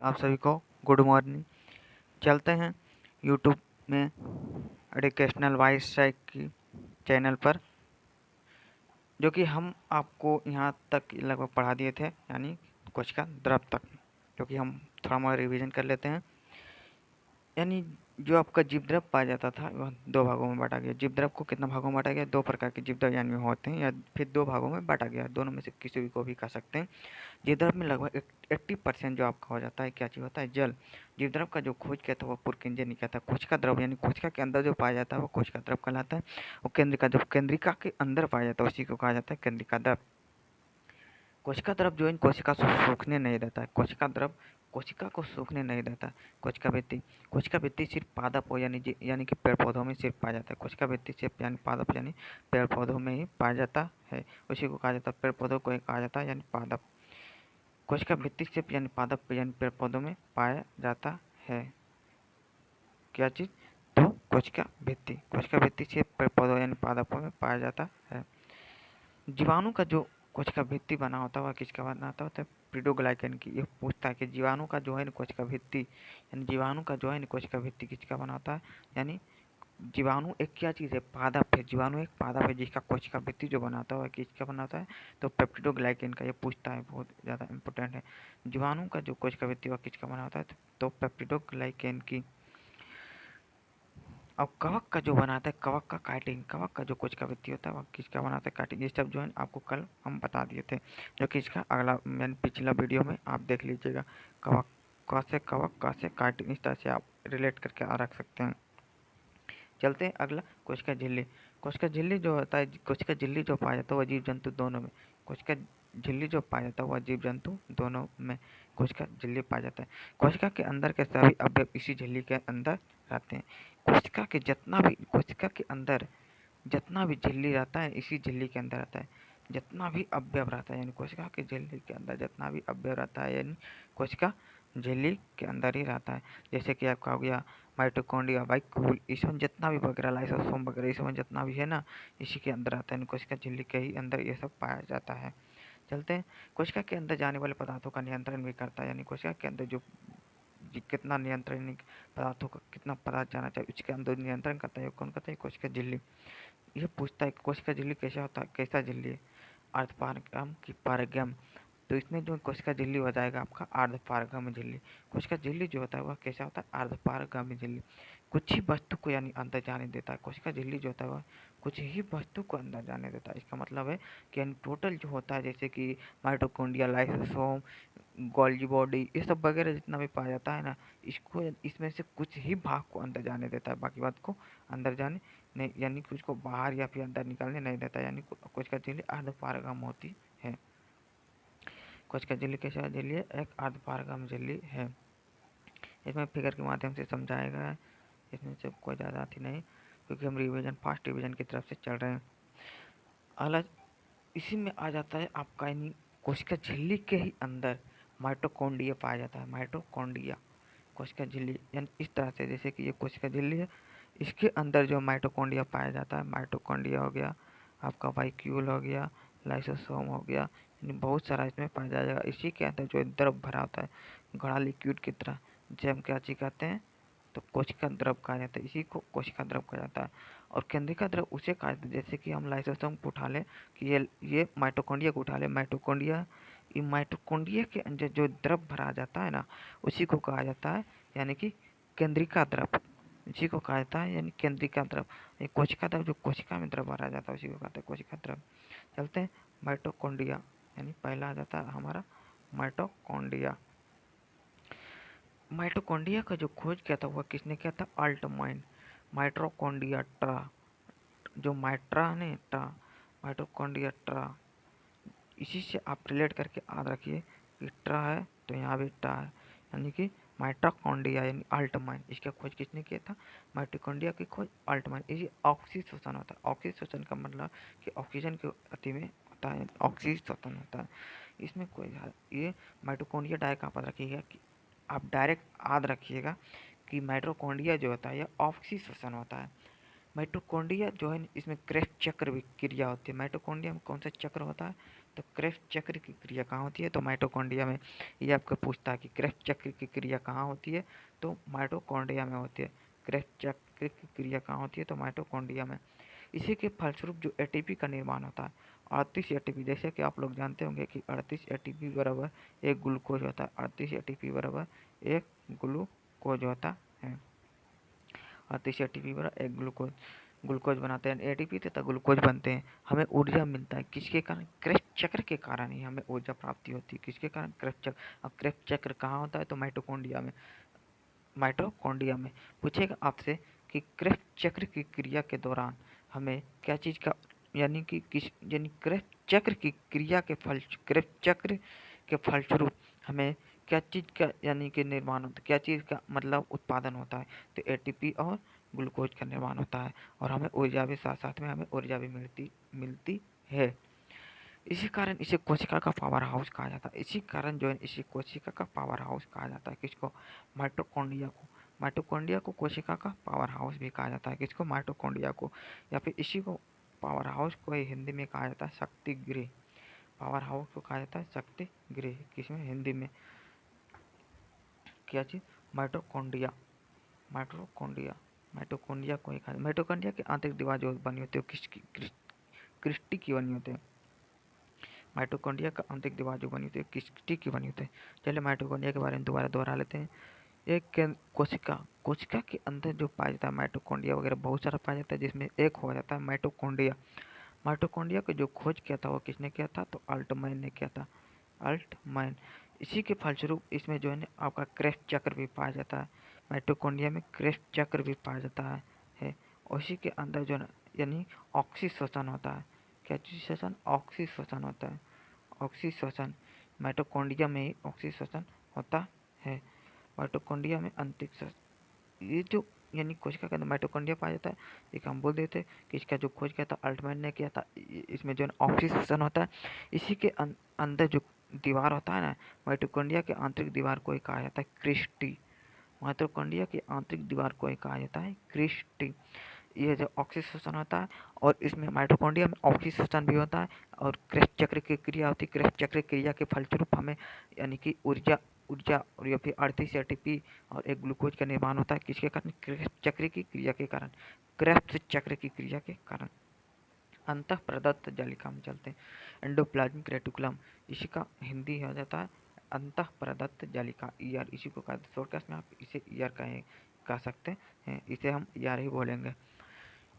आप सभी को गुड मॉर्निंग। चलते हैं यूट्यूब में एजुकेशनल वाइस की चैनल पर, जो कि हम आपको यहाँ तक लगभग पढ़ा दिए थे, यानी कोशिका द्रव तक, जो कि हम थोड़ा मोड़ा रिवीजन कर लेते हैं। यानी जो आपका जीवद्रव पाया जाता था वह दो भागों में बांटा गया। जीवद्रव को कितना भागों में बांटा गया? दो प्रकार के जीवद्रव यानी होते हैं, या फिर दो भागों में बांटा गया। दोनों में से किसी भी को भी कह सकते हैं। जीवद्रव में लगभग 80% जो आपका हो जाता है, क्या चीज़ होता है? जल। जीवद्रव का जो खोज किया था वो पुरकिंजर ने किया था। कोशिका द्रव यानी कोशिका के अंदर जो पाया जाता है वो कोशिका द्रव कहलाता है। और केंद्रिका, जब केंद्रिका के अंदर पाया जाता है उसी को कहा जाता है केंद्रिका द्रव। कोशिका द्रव जो है कोशिका को सूखने नहीं देता है। कोशिका द्रव कोशिका को सूखने नहीं देता। कोशिका भित्ति सिर्फ पादप हो यानी कि पेड़ पौधों में सिर्फ पाया जाता है। कोशिका भित्ति सिर्फ यानी पादप यानी पेड़ पौधों में ही पाया जाता है। उसी को कहा जाता है, पेड़ पौधों को कहा जाता है यानी पादप। कोशिका भित्ति सिर्फ यानी पादप यानी पेड़ पौधों में पाया जाता है। क्या चीज़? तो कोशिका भित्ति सिर्फ पेड़ पौधों यानी पादपों में पाया जाता है। जीवाणु का जो कोशिका भित्ति बना होता है वह किसका बना होता है? प्यूरिडोग्लाइकेन की। ये पूछता है कि जीवाणु का जो है कोशिका भित्ति यानी जीवाणु का जो है कोशिका भित्ति किसका बना होता है? यानी जीवाणु एक क्या चीज़ है? पादप है। जीवाणु एक पादप है जिसका कोशिका भित्ति जो बनाता है वह किसका बनाता है? तो पेप्टिडोग्लाइकेन का। ये पूछता है, बहुत ज़्यादा इंपॉर्टेंट है। जीवाणु का जो कोशिका भित्ति वह किसका बना होता है? तो पेप्टिडोग्लाइकेन की। अब कवक का जो बनाता है, कवक का काइटिन, कवक का जो कोशिका भित्ति होता है वह किसका बनाता है? काइटिन। ये सब जो है आपको कल हम बता दिए थे, जो कि इसका अगला यानी पिछला वीडियो में आप देख लीजिएगा। कवक का से काइटिन, इस तरह से आप रिलेट करके रख सकते हैं। चलते हैं अगला, कोशिका झिल्ली। कोशिका झिल्ली जो होता है, कोशिका झिल्ली जो पाया जाता है वह जीव जंतु दोनों में। कोशिका झिल्ली जो पाया जाता है वह जीव जंतु दोनों में कोशिका झिल्ली पाया जाता है। कोशिका के अंदर के सभी अवयव इसी झिल्ली के अंदर रहते हैं। कोशिका के अंदर जितना भी झिल्ली रहता है इसी झिल्ली के अंदर रहता है। जितना भी अवयव रहता है यानी कोशिका के झिल्ली के अंदर जितना भी अवयव रहता है यानी कोशिका झिल्ली के अंदर ही रहता है। जैसे कि आपका हो गया माइटोकॉन्ड्रिया, वाइक्यूल, इसमें जितना भी वगैरह लाइसोसोम वगैरह इसमें जितना भी है ना, इसी के अंदर आता है। कोशिका झिल्ली के ही अंदर ये सब पाया जाता है। चलते हैं, कोशिका के अंदर जाने वाले पदार्थों का नियंत्रण भी करता है। यानी कोशिका के अंदर जो कितना नियंत्रण पदार्थों का कितना पदार्थ जाना चाहिए उसके अंदर नियंत्रण करता है। कौन करता है? कोशिका झिल्ली। यह पूछता है कि कोशिका झिल्ली कैसा होता है, कैसा झिल्ली है? अर्धपारगम की पारगम। तो इसमें जो कोशिका झिल्ली हो जाएगा आपका अर्धपारगम झिल्ली। कोशिका झिल्ली जो होता है वह कैसा होता है? अर्धपारगम झिल्ली। कुछ ही वस्तु को यानी अंदर जाने देता है। कोशिका झिल्ली जो होता है वह कुछ ही वस्तु को अंदर जाने देता है। इसका मतलब है कि यानी टोटल जो होता है, जैसे कि माइटोकॉन्ड्रिया, लाइसोसोम, गोल्गी बॉडी, ये सब वगैरह जितना भी पाया जाता है ना, इसको इसमें से कुछ ही भाग को अंदर जाने देता है, बाकी बात को अंदर जाने नहीं, यानी कि उसको बाहर या फिर अंदर निकालने नहीं देता। यानी कोशिका झिल्ली अर्धपारगम होती है। कोशिका झिल्ली कैसा झिल्ली है? एक अर्धपारगम झिल्ली है। इसमें फिगर के माध्यम से समझाया गया है, इसमें से कोई ज़्यादा आती नहीं, क्योंकि हम रिवीजन फास्ट रिवीजन की तरफ से चल रहे हैं। अलग इसी में आ जाता है आपका, यानी कोशिका झिल्ली के ही अंदर माइटोकॉन्ड्रिया पाया जाता है। माइटोकॉन्ड्रिया कोशिका झिल्ली यानी इस तरह से, जैसे कि ये कोशिका झिल्ली है, इसके अंदर जो माइटोकॉन्ड्रिया पाया जाता है, माइटोकॉन्ड्रिया हो गया आपका, वाइक्यूल हो गया, लाइसोसोम हो गया, यानी बहुत सारा इसमें पाया जाएगा। इसी के अंदर जो द्रव भरा होता है गाढ़ा लिक्विड की तरह, जिसे हम क्या चीज कहते हैं? तो कोशिका द्रव कहा जाता है। इसी को कोशिका द्रव कहा जाता है। और केंद्रिका द्रव उसे कहा जाता है, जैसे कि हम लाइसोसोम को उठा लें, कि ये माइटोकॉन्ड्रिया को उठा लें। माइटोकॉन्ड्रिया के अंदर जो द्रव भरा जाता है ना, उसी को कहा जाता है यानी कि केंद्रिका द्रव। इसी को कहा जाता है यानी केंद्रिका द्रव। ये कोशिका द्रव जो कोशिका में द्रव भरा जाता है उसी को कहते हैं कोशिका द्रव। चलते हैं, माइटोकॉन्ड्रिया यानी पहला आ जाता है हमारा माइटोकॉन्ड्रिया। माइटोकॉन्ड्रिया का जो खोज किया था वह किसने किया था? अल्टमाइन। माइटोकॉन्ड्रिया ट्रा, जो माइट्रा ने ट्रा, माइटोकॉन्ड्रिया ट्रा, इसी से आप रिलेट करके याद रखिए कि ट्रा है तो यहाँ भी ट्रा है, यानी कि माइटोकॉन्ड्रिया यानी अल्टमाइन। इसका खोज किसने किया था? माइटोकॉन्ड्रिया की खोज अल्टमाइन। इसी ऑक्सीशोषण होता है। ऑक्सीशोषण का मतलब कि ऑक्सीजन की अति में होता है, ऑक्सीशोषण होता है। इसमें कोई ये माइटोकॉन्ड्रिया डायरेक्ट आप याद रखिएगा, कि आप डायरेक्ट याद रखिएगा कि माइटोकॉन्ड्रिया जो होता है यह ऑक्सीशोषण होता है। माइटोकॉन्ड्रिया जो है इसमें क्रेस्ट चक्र क्रिया होती है। माइटोकॉन्ड्रिया में कौन सा चक्र होता है? तो क्रेफ्ट चक्र की क्रिया कहाँ होती है? तो माइटोकॉन्ड्रिया में। ये आपको पूछता है कि क्रेफ्ट चक्र की क्रिया कहाँ होती है? तो माइटोकॉन्ड्रिया में होती है। क्रेफ्ट चक्र की क्रिया कहाँ होती है? तो माइटोकॉन्ड्रिया में। इसी के फलस्वरूप जो एटीपी का निर्माण होता है, 38 एटीपी, जैसे कि आप लोग जानते होंगे कि 38 एटीपी बराबर एक ग्लूकोज होता है। 38 एटीपी बराबर एक ग्लूकोज होता है। 38 एटीपी बराबर एक ग्लूकोज ग्लूकोज बनाते हैं, एटीपी तथा ग्लूकोज बनते हैं। हमें ऊर्जा मिलता है किसके कारण? क्रेफ्ट चक्र के कारण ही हमें ऊर्जा प्राप्ति होती है। किसके कारण? क्रेफ्ट चक्र। अब क्रेफ्ट चक्र कहाँ होता है? तो माइटोकॉन्ड्रिया में। माइटोकॉन्ड्रिया में पूछेगा आपसे कि क्रेफ्ट चक्र की क्रिया के दौरान हमें क्या चीज़ का, यानी कि किस, यानी क्रेफ्ट चक्र की क्रिया के फल, क्रेफ्ट चक्र के फलस्वरूप हमें क्या चीज़ का, यानी कि निर्माण होता है, क्या चीज़ का मतलब उत्पादन होता है? तो एटीपी और ग्लूकोज का निर्माण होता है। और हमें ऊर्जा भी, साथ साथ में हमें ऊर्जा भी मिलती मिलती है। इसी कारण इसे कोशिका का पावर हाउस कहा जाता है। इसी कारण जो है इसे कोशिका का पावर हाउस कहा जाता है। किसको? माइटोकॉन्ड्रिया को। माइटोकॉन्ड्रिया को कोशिका का पावर हाउस भी कहा जाता है। किसको? माइटोकॉन्ड्रिया को। या फिर इसी को, पावर हाउस को ही हिंदी में कहा जाता है शक्ति गृह। पावर हाउस को कहा जाता है शक्ति गृह। किसमें? हिंदी में। क्या चीज़? माइटोकॉन्ड्रिया। माइटोकॉन्ड्रिया। माइटोकॉन्ड्रिया को ही कहा, माइटोकॉन्ड्रिया की आंतरिक दीवार जो बनी होती है वो किसकी? क्रिस्टी की बनी होती है। माइटोकॉन्ड्रिया का आंतरिक दीवार जो बनी होती है किसकी की बनी होती है? चलिए माइटोकॉन्ड्रिया के बारे में दोबारा दोहरा लेते हैं। एक कोशिका, कोशिका के अंदर जो पाया जाता है माइटोकॉन्ड्रिया वगैरह बहुत सारा पाया जाता है, जिसमें एक हो जाता है माइटोकॉन्ड्रिया। माइटोकॉन्ड्रिया को जो खोज किया था वो किसने किया था? तो अल्टमैन ने किया था। अल्टमैन। इसी के फलस्वरूप इसमें जो है ना आपका क्रेफ्ट चक्र भी पाया जाता है। माइटोकॉन्ड्रिया में क्रेफ्ट चक्र भी पाया जाता है। और इसी के अंदर जो है ना, यानी ऑक्सीश्वसन होता है। क्या चीज श्वसन? ऑक्सीश्वसन होता है। ऑक्सीश्वसन। माइटोकॉन्ड्रिया में ही ऑक्सीश्वसन होता है। माइटोकॉन्ड्रिया में ये जो, यानी कोशिका के अंदर माइटोकॉन्ड्रिया पाया जाता है। एक हम बोल देते हैं कि इसका जो खोज किया था अल्टमैन ने किया था। इसमें जो है ऑक्सीजन होता है। इसी के अंदर जो दीवार होता है ना, माइटोकॉन्ड्रिया के आंतरिक दीवार को ही कहा जाता है क्रिस्टी। माइटोकॉन्ड्रिया की आंतरिक दीवार को ही कहा जाता है क्रिस्टी। ये जो ऑक्सीजन होता है, और इसमें माइटोकॉन्ड्रिया में ऑक्सीजन भी होता है, और क्रेफ्ट चक्र की क्रिया होती है। क्रेफ्ट चक्र क्रिया के फलस्वरूप हमें, यानी कि ऊर्जा ऊर्जा और या फिर 38 एटीपी और एक ग्लूकोज का निर्माण होता है। किसके कारण? क्रेफ्ट चक्र की क्रिया के कारण। क्रेफ्ट चक्र की क्रिया के कारण। अंतः प्रदत्त जालिका में चलते हैं। एंडोप्लाज्मिक रेटिकुलम, इसी का हिंदी हो जाता है अंतः प्रदत्त जालिका, ईआर। इसी को कहते हैं, शॉर्टकट में आप इसे ईआर कह सकते हैं। इसे हम ईआर ही बोलेंगे।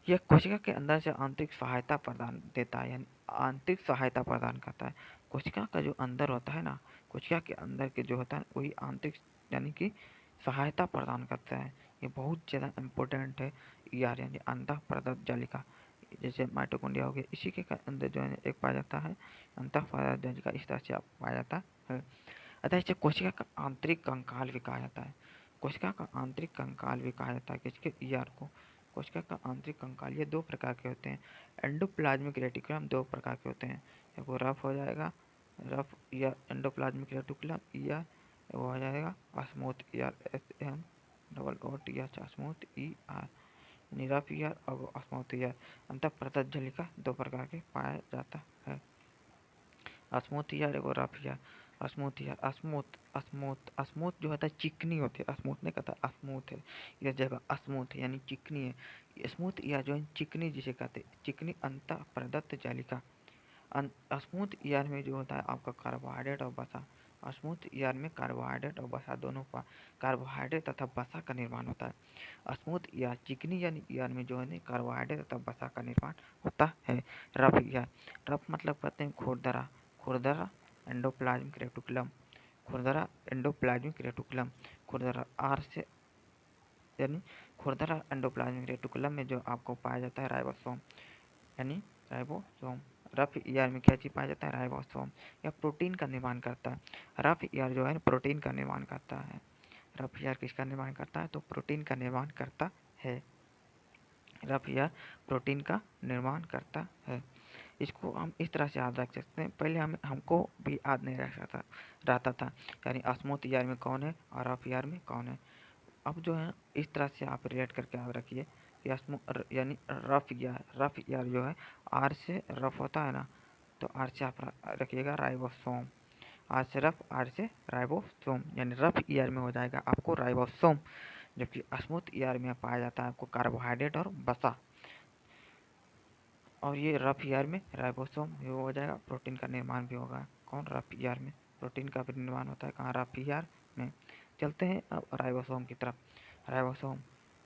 यह कोशिका के अंदर से आंतरिक सहायता प्रदान देता है, यानी आंतरिक सहायता प्रदान करता है। कोशिका का जो अंदर होता है ना, कोशिका के अंदर के जो होता है वही आंतरिक, यानी कि सहायता प्रदान करता है। ये बहुत ज़्यादा इम्पोर्टेंट है। ईआर यानी अंतः प्रदत्त जालिका। जैसे माइटोकॉन्ड्रिया हो गया, इसी के अंदर जो है एक पाया जाता है अंतः प्रदत्त जालिका। इस तरह से आप पाया जाता है। अतः इसे कोशिका का आंतरिक कंकाल भी कहा जाता है। कोशिका का आंतरिक कंकाल भी कहा जाता है किसके? ईआर को। कोशिका का आंतरिक कंकाल ये दो प्रकार के होते हैं। एंडोप्लाज्मिक रेटिकुलम दो प्रकार के होते हैं। एक वो रफ हो जाएगा, रफ या एंडोप्लाज्मिक रेटिकुलम, या वो हो जाएगा smooth ER, SMOOTH smooth ER, यानी रफ ईआर और स्मूथ ईआर। अंतः प्रदत्त झलिका दो प्रकार के पाया जाता है। Smooth year ago rough year. Smooth year, smooth smooth smooth जो होता है चिकनी होती है। स्मूथ नहीं कहता, स्मूथ है। यह जगह स्मूथ है यानी चिकनी है। स्मूथ ईयर जो है चिकनी जिसे कहते हैं, चिकनी अंतः प्रदत्त जालिका। स्मूथ ईयर में जो होता है आपका कार्बोहाइड्रेट और वसा। स्मूथ ईयर में कार्बोहाइड्रेट और वसा दोनों का, कार्बोहाइड्रेट तथा वसा का निर्माण होता है। स्मूथ ईयर चिकनी यानी ईयर में जो है कार्बोहाइड्रेट तथा वसा का निर्माण होता है। रफ ईयर, रफ मतलब कहते हैं खुरदरा। खुरदरा एंडोप्लाज्मिक रेटिकुलम। खुरदरा एंडोप्लाज्मिक रेटिकुलम। खुरदरा आर से, यानी खुरदरा एंडोप्लाज्मिक रेटिकुलम में जो आपको पाया जाता है राइबोसोम, यानी राइबोसोम। रफ ईयर में क्या चीज़ पाया जाता है? राइबोसोम। या प्रोटीन का निर्माण करता है। रफ ईयर जो है प्रोटीन का निर्माण करता है। रफ ईयर किसका निर्माण करता है? तो प्रोटीन का निर्माण करता है। रफ ईयर प्रोटीन का निर्माण करता है। इसको हम इस तरह से याद रख सकते हैं। पहले हमको भी याद नहीं रहता था, यानी स्मूथ ईयर में कौन है और रफ ईयर में कौन है। अब जो है इस तरह से आप रिलेट करके याद रखिए कि यानी रफ ईयर जो है आर से रफ होता है ना, तो आर से आप रखिएगा राइबोसोम। आर से रफ, आर से राइबोसोम, यानी रफ ईयर में हो जाएगा आपको राइबोसोम, जबकि स्मूथ ईयर में पाया जाता है आपको कार्बोहाइड्रेट और वसा। और ये रफ ईयर में राइबोसोम भी हो जाएगा, प्रोटीन का निर्माण भी होगा। कौन? रफ ईयर में प्रोटीन का भी निर्माण होता है। कहाँ? रफ ईयर में। चलते हैं अब राइबोसोम की तरफ। राइबोसोम,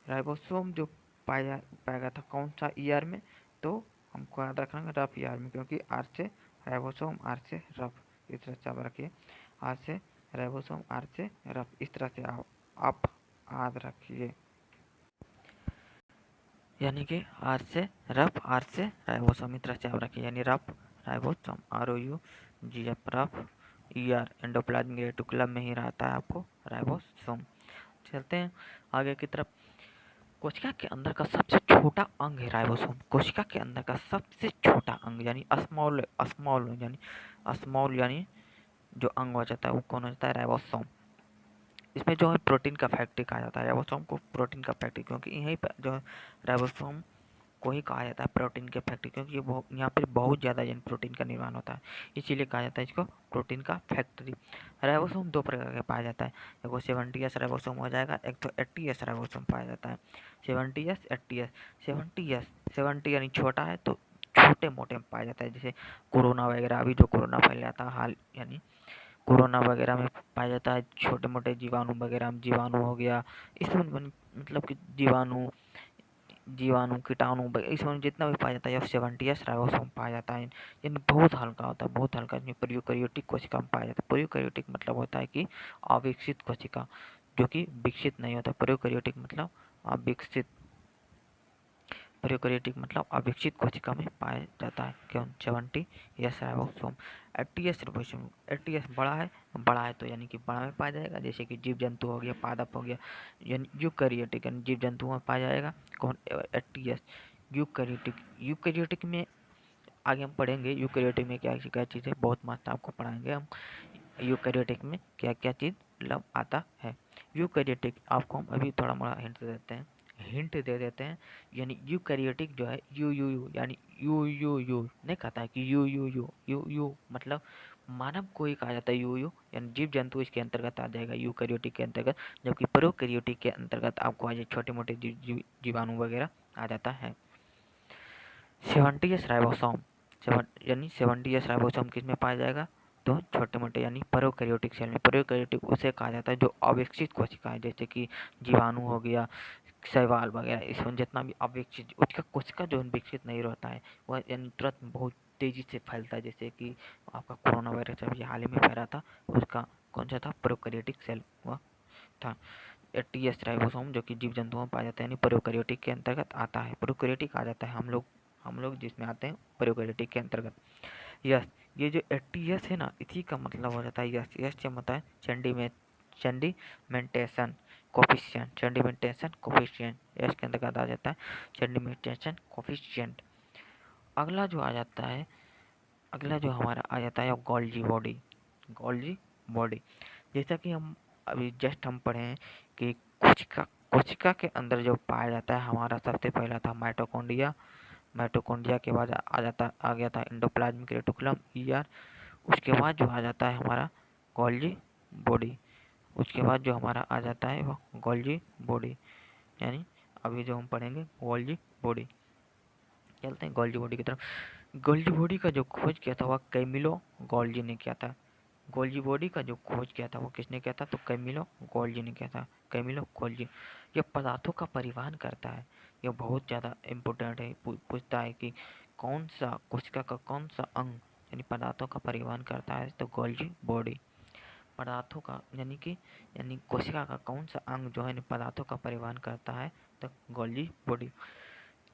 राइबोसोम जो पाया था कौन सा ईयर में? तो हमको याद रखना है रफ ईयर में, क्योंकि आर से राइबोसोम, आर से रफ, इस तरह से आप रखिए। आर से राइबोसोम, आर से रफ, इस तरह से आप याद रखिए। यानी कि आर से रफ, आर से राइबोसोम, इस तरह से आप रखिए। यानी rough ribosome, ROUGF, rough year, endoplasmic reticulum में ही रहता है आपको राइबोसोम। चलते हैं आगे की तरफ। कोशिका के अंदर का सबसे छोटा अंग है राइबोसोम। कोशिका के अंदर का सबसे छोटा अंग यानी स्मॉल स्मॉल यानी जो अंग हो जाता है वो कौन हो जाता है? राइबोसोम। इसमें जो है प्रोटीन का फैक्ट्री कहा जाता है राइबोसोम को, प्रोटीन का फैक्ट्री, क्योंकि यहीं पर जो है राइबोसोम को ही कहा जाता है प्रोटीन के फैक्ट्री, क्योंकि ये यहाँ पर बहुत ज़्यादा यानी प्रोटीन का निर्माण होता है, इसीलिए कहा जाता है इसको प्रोटीन का फैक्ट्री। राइबोसोम दो प्रकार के पाया जाता है, एक वो 70S राइबोसोम हो जाएगा, एक तो 80S राइबोसोम पाया जाता है। 70S 80S। 70 यानी छोटा है तो छोटे मोटे में पाया जाता है, जैसे कोरोना वगैरह, अभी जो कोरोना फैला था हाल, यानी कोरोना वगैरह में पाया जाता है छोटे मोटे जीवाणु वगैरह, जीवाणु हो गया इसमें, मतलब कि जीवाणु कीटाणु इसमें जितना भी पाया जाता है F70S राइबोसोम पाया जाता है। यानी बहुत हल्का होता है, बहुत हल्का, इसमें प्रोकैरियोटिक कोशिका में पाया जाता है। प्रोकैरियोटिक मतलब होता है कि अविकसित कोशिका, जो कि विकसित नहीं होता। प्रोकैरियोटिक मतलब अविकसित, प्रोकैरियोटिक मतलब अविकसित कोशिका में पाया जाता है। क्यों? 70S ribosome. 80S ribosome, 80S बड़ा है तो यानी कि बड़ा में पाया जाएगा, जैसे कि जीव जंतु हो गया, पादप हो गया, यानी यूकैरियोटिक यानी जीव जंतुओं में पाया जाएगा। कौन? 80S। यूकैरियोटिक, यूकैरियोटिक में आगे हम पढ़ेंगे यूकैरियोटिक में क्या क्या चीज़ है, बहुत मस्त आपको पढ़ाएंगे हम यूकैरियोटिक में क्या क्या चीज़ मतलब आता है। यूकैरियोटिक आपको हम अभी थोड़ा मोड़ा हिंट दे देते हैं, यानी यूकैरियोटिक जो है यू यानी यू नहीं कहता है कि यू मतलब मानव को ही कहा जाता है यू यानी जीव जंतु इसके अंतर्गत आ जाएगा यूकैरियोटिक के अंतर्गत, जबकि प्रोकैरियोटिक के अंतर्गत आपको आज छोटे मोटे जीवाणु वगैरह आ जाता है। 70S राइबोसोम, यानी 70S राइबोसोम किस में पाया जाएगा? तो छोटे मोटे यानी प्रोकैरियोटिक सेल में। प्रोकैरियोटिक उसे कहा जाता है जो अविकसित कोशिका है, जैसे कि जीवाणु हो गया, शैवाल वगैरह, इसमें जितना भी अविकसित उसका कोशिका जो विकसित नहीं रहता है, वह यानी तुरंत बहुत तेज़ी से फैलता है, जैसे कि आपका कोरोना वायरस अभी हाल ही में फैला था, उसका कौन सा था? प्रोकैरियोटिक सेल वह था। 80S राइबोसोम जो कि जीव जंतुओं में पाया जाता है, यानी प्रोकैरियोटिक के अंतर्गत आता है। प्रोकैरियोटिक आ जाता है हम लोग जिसमें आते हैं प्रोकैरियोटिक के अंतर्गत। यस, ये जो 80S है ना, इसी का मतलब हो जाता है यस। यस क्या मतलब है? सेंडिमेंटेशन कोफिशिएंट, सेंडिमेंटेशन कोफिशिएंट, यस के अंतर्गत आ जाता है सेंडिमेंटेशन कोफिशिएंट। अगला जो आ जाता है, अगला जो हमारा आ जाता है गोल्जी बॉडी। गोल्जी बॉडी, जैसा कि हम अभी जस्ट हम पढ़े हैं कि कोशिका के अंदर जो पाया जाता है हमारा, सबसे पहला था माइटोकॉन्ड्रिया। माइटोकॉन्ड्रिया के बाद आ गया था एंडोप्लाज्मिक रेटिकुलम ER। उसके बाद जो आ जाता है हमारा गोल्जी बॉडी। उसके बाद जो हमारा आ जाता है वो गोल्जी बॉडी, यानी अभी जो हम पढ़ेंगे गोल्जी बॉडी। चलते हैं गोल्जी बॉडी की तरफ। गोल्जी बॉडी का जो खोज किया था वह कैमिलो गोल्जी ने किया था। गोल्जी बॉडी का जो खोज किया था वो किसने किया था? तो कैमिलो गोल्जी ने किया था। कैमिलो गोल्जी यह पदार्थों का परिवहन करता है। यह बहुत ज़्यादा इम्पोर्टेंट है। पूछता है कि कौन सा कोशिका का कौन सा अंग यानी पदार्थों का परिवहन करता है? तो गोल्जी बॉडी। पदार्थों का यानी कोशिका का कौन सा अंग जो है पदार्थों का परिवहन करता है? तो गोल्जी बॉडी।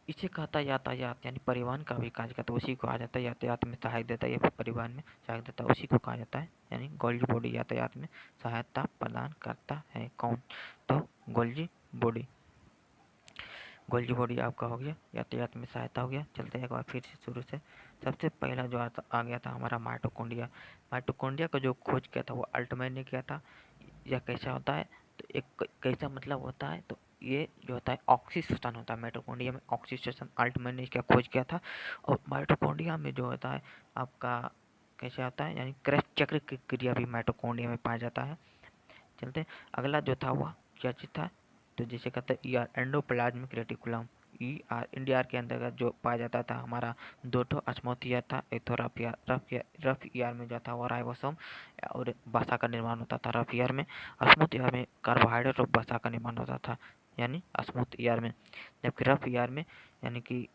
इसे कहता है यातायात, यानी परिवहन का भी कार्य करता है, उसी को आ जाता है यातायात में सहायक देता है, या परिवहन में सहायक देता है, उसी को कहा जाता है। यानी गोल्जी बॉडी यातायात में सहायता प्रदान करता है। कौन? तो गोल्जी बॉडी। गोल्जी बॉडी आपका हो गया, यातायात में सहायता हो गया। चलते हैं एक बार फिर से शुरू से। सबसे पहला जो आ गया था हमारा माइटोकॉन्ड्रिया। माइटोकॉन्ड्रिया का जो खोज किया था वो अल्टमैन ने किया था। यह कैसा होता है? तो एक कैसा मतलब होता है? तो ये जो होता है ऑक्सीजन होता है माइटोकॉन्ड्रिया में, ऑक्सीजन अल्टमैन ने इसका खोज किया था। और माइटोकॉन्ड्रिया में जो होता है आपका कैसे आता है, यानी क्रश चक्र की क्रिया भी माइटोकॉन्ड्रिया में पाया जाता है। चलते हैं, अगला जो था वह क्या चीज़ था, तो जिसे कहते हैं ER, endoplasmic reticulum. ER India के अंतर्गत जो पाया जाता था हमारा दो ठो स्मूथ ईयर था, एक तो रफ ईयर में जो था वो राइबोसोम और वसा का निर्माण होता था रफ ईयर में। स्मूथ ईयर में कार्बोहाइड्रेट और वसा का निर्माण होता था, यानी स्मूथ ईयर में। जबकि रफ ईयर में, यानी कि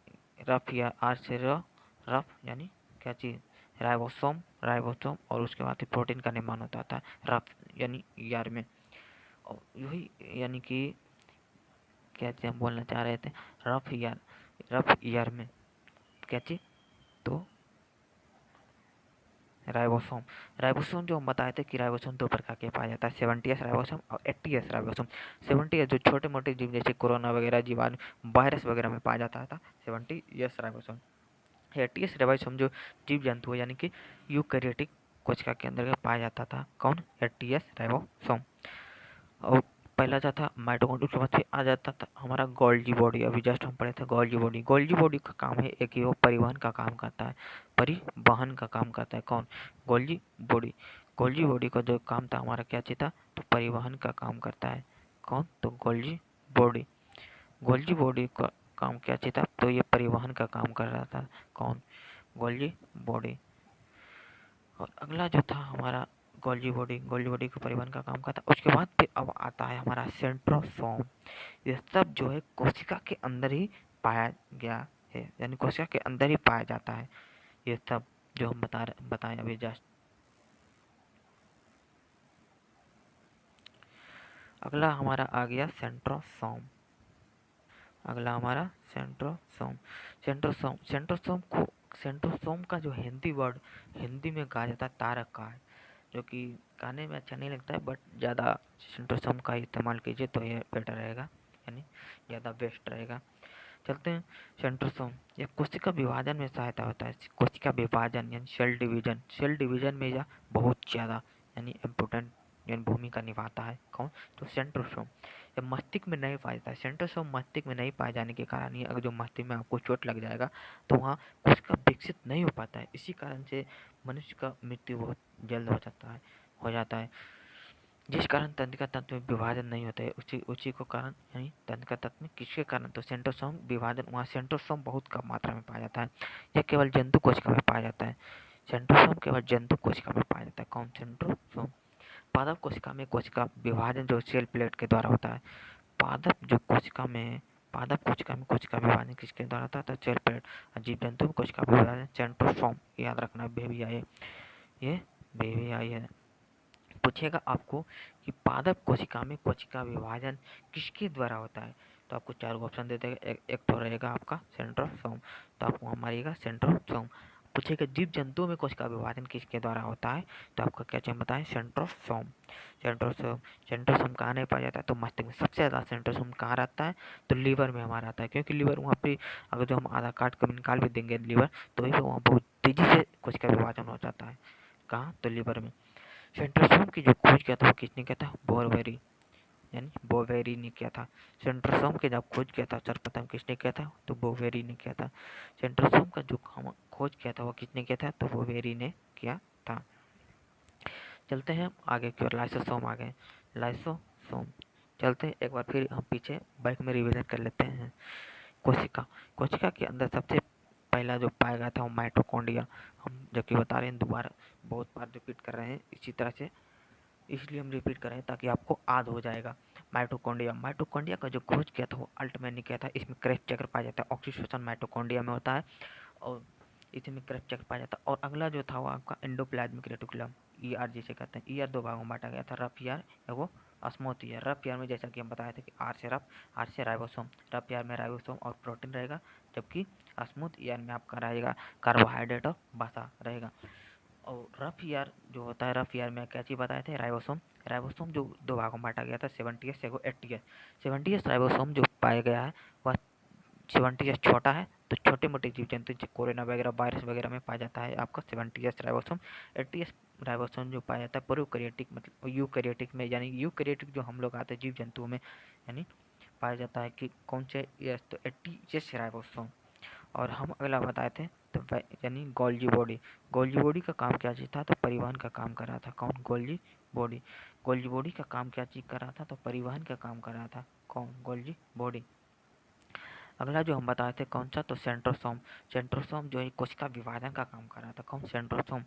रफ ईयर आर से रफ यानी क्या चीज़, राइबोसोम राइबोसोम और उसके बाद प्रोटीन का निर्माण होता था रफ यानी ईयर में। और यही यानी कि क्या चीज़ हम बोलना चाह रहे थे, रफ ईयर में क्या चीज़, तो राइबोसोम। राइबोसोम जो हम बताए थे कि राइबोसोम दो प्रकार के पाया जाता है, 70S राइबोसोम और 80S राइबोसोम। 70S जो छोटे मोटे जीव जैसे कोरोना वगैरह जीवाणु वायरस वगैरह में पाया जाता था 70S राइबोसोम। 80S राइबोसोम जो जीव जंतु यानी कि यूकैरियोटिक कोशिका के अंदर पाया जाता था, कौन, 80S राइबोसोम। और पहला जो था माइटोकॉन्ड्रिया, उसके बाद फिर आ जाता था हमारा गोल्जी बॉडी। अभी जस्ट हम पढ़े थे गोल्जी बॉडी। गोल्जी बॉडी का काम है एक ही, वो परिवहन का काम करता है, परिवहन का काम करता है, कौन, गोल्जी बॉडी। गोल्जी बॉडी का जो काम था हमारा क्या चीज़ था, तो परिवहन का काम करता है, कौन, तो गोल्जी बॉडी। गोल्जी बॉडी का काम क्या चीज़ था, तो ये परिवहन का काम कर रहा था, कौन, गोल्जी बॉडी। और अगला जो था हमारा गोल्जी बॉडी को परिवहन का काम करता है। उसके बाद फिर अब आता है हमारा सेंट्रोसोम। ये सब जो है कोशिका के अंदर ही पाया गया है, यानी कोशिका के अंदर ही पाया जाता है ये सब जो हम बताएं अभी जस्ट। अगला हमारा आ गया सेंट्रोसोम। अगला हमारा सेंट्रोसोम। सेंट्रोसोम का जो हिंदी वर्ड, हिंदी में कहा जाता है तारक का है, जो कि कहने में अच्छा नहीं लगता है, बट ज़्यादा सेंट्रोसोम का इस्तेमाल कीजिए तो ये बेटर रहेगा, यानी ज़्यादा बेस्ट रहेगा। चलते हैं, सेंट्रोसोम यह कोशिका विभाजन में सहायता होता है। कोशिका विभाजन यानी सेल डिवीजन में यह बहुत ज़्यादा यानी इम्पोर्टेंट यानी भूमिका निभाता है, कौन, तो सेंट्रोसोम। यह मस्तिष्क में नहीं पाया जाता है। सेंट्रोसोम मस्तिष्क में नहीं पाए जाने के कारण ही अगर जो मस्तिष्क में आपको चोट लग जाएगा तो वहाँ कोशिका विकसित नहीं हो पाता है। इसी कारण से मनुष्य का मृत्यु बहुत जल्द हो जाता है, जिस कारण तंत्रिका तंत्र में विभाजन नहीं होता है। उसी को कारण यानी तंत्रिका तंत्र में किसके कारण, तो सेंट्रोसोम विभाजन, वहाँ सेंट्रोसोम बहुत कम मात्रा में पाया जाता है। यह केवल जंतु कोशिका में पाया जाता है। सेंट्रोसोम केवल जंतु कोशिका में पाया जाता है, कौन, सेंट्रोसोम। पादप कोशिका में कोशिका विभाजन जो सेल प्लेट के द्वारा होता है। पादप कोशिका में कोशिका विभाजन किसके द्वारा होता है, तो सेल प्लेट। जीव जंतु में कोशिका विभाजन सेंट्रोसोम। याद रखना, बेबी आई ये बेबी आई है। पूछेगा आपको कि पादप कोशिका में कोशिका विभाजन किसके द्वारा होता है, तो आपको चार ऑप्शन दे देगा। एक तो रहेगा आपका सेंट्रोसोम, तो आपको वहाँ मारिएगा सेंट्रोसोम। पूछेगा जीव जंतुओं में कोशिका विभाजन किसके द्वारा होता है, तो आपका क्या चाहिए बताएं, सेंट्रोसोम। सेंट्रोसोम सेंट्रोसोम कहाँ नहीं पाया जाता है, तो मस्तिष्क में। सबसे ज़्यादा सेंट्रोसोम कहाँ रहता है, तो लीवर में हमारा आता है, क्योंकि लीवर वहाँ पे अगर जो हम आधा काट कर निकाल भी देंगे लीवर, तो वहाँ बहुत तेज़ी से कोशिका विभाजन हो जाता है, कहाँ, तो लीवर में। सेंट्रोसोम की जो खोज किया था वो किसने किया था, बोरवेरी यानी बोवेरी ने किया था। सेंट्रोसोम के जब खोज किया था सर्वप्रथम किसने किया था, तो बोवेरी ने किया था। सेंट्रोसोम का जो खोज किया था वो किसने किया था, तो बोवेरी ने किया था। चलते हैं आगे की ओर, लाइसोसोम आ गए। लाइसोसोम चलते हैं एक बार फिर हम पीछे बैक में रिविजन कर लेते हैं। कोशिका के अंदर सबसे पहला जो पाया गया था वो माइटोकॉन्ड्रिया। हम जबकि बता रहे हैं, दोबारा बहुत बार रिपीट कर रहे हैं इसी तरह से, इसलिए हम रिपीट कर रहे हैं ताकि आपको याद हो जाएगा। माइटोकॉन्ड्रिया का जो खोज किया था वो अल्टमैन ने किया था। इसमें क्रेफ चक्र पाया जाता है, ऑक्सीजन माइटोकॉन्ड्रिया में होता है और इसमें क्रेफ चक्र पाया जाता है। और अगला जो था वो आपका एंडोप्लाज्मिक रेटिकुलम, ईआर जिसे कहते हैं। ईआर दो भागों में बांटा गया था, रफ ईआर या वो स्मूथ ईआर। रफ ईआर में जैसा कि हम बताए थे कि आर से राइबोसोम, रफ ईआर में राइबोसोम और प्रोटीन रहेगा, जबकि स्मूथ ईआर में आपका रहेगा कार्बोहाइड्रेट और वसा रहेगा। और रफ ईयर जो होता है, रफ ईयर में क्या चीज़ बताए थे, राइबोसोम जो दो भागों में बांटा गया था, 70S एगो 80S। 70S राइबोसोम जो पाया गया है वह 70S छोटा है, तो छोटे मोटे जीव जंतु कोरोना वगैरह वायरस वगैरह में पाया जाता है आपका 70S राइबोसोम। 80S राइबोसोम जो पाया जाता है प्रोकैरियोटिक मतलब यूकैरियोटिक में, यानी यूकैरियोटिक जो हम लोग आते हैं जीव जंतुओं में, यानी पाया जाता है कि कौन से, यस तो एटीएच राइबोसोम। और हम अगला बताए थे तो यानी गोल्जी बॉडी। गोल्जी बॉडी का काम क्या चीज़ था, तो परिवहन का काम कर रहा था। कौन? Golgi body. गोल्जी बॉडी का काम क्या चीज़ कर रहा था, तो परिवहन का काम कर रहा था। कौन? Golgi body. अगला जो हम बताए थे कौन सा, तो सेंट्रोसोम। सेंट्रोसोम जो है कोशिका विभाजन का काम कर रहा था। कौन? सेंट्रोसोम।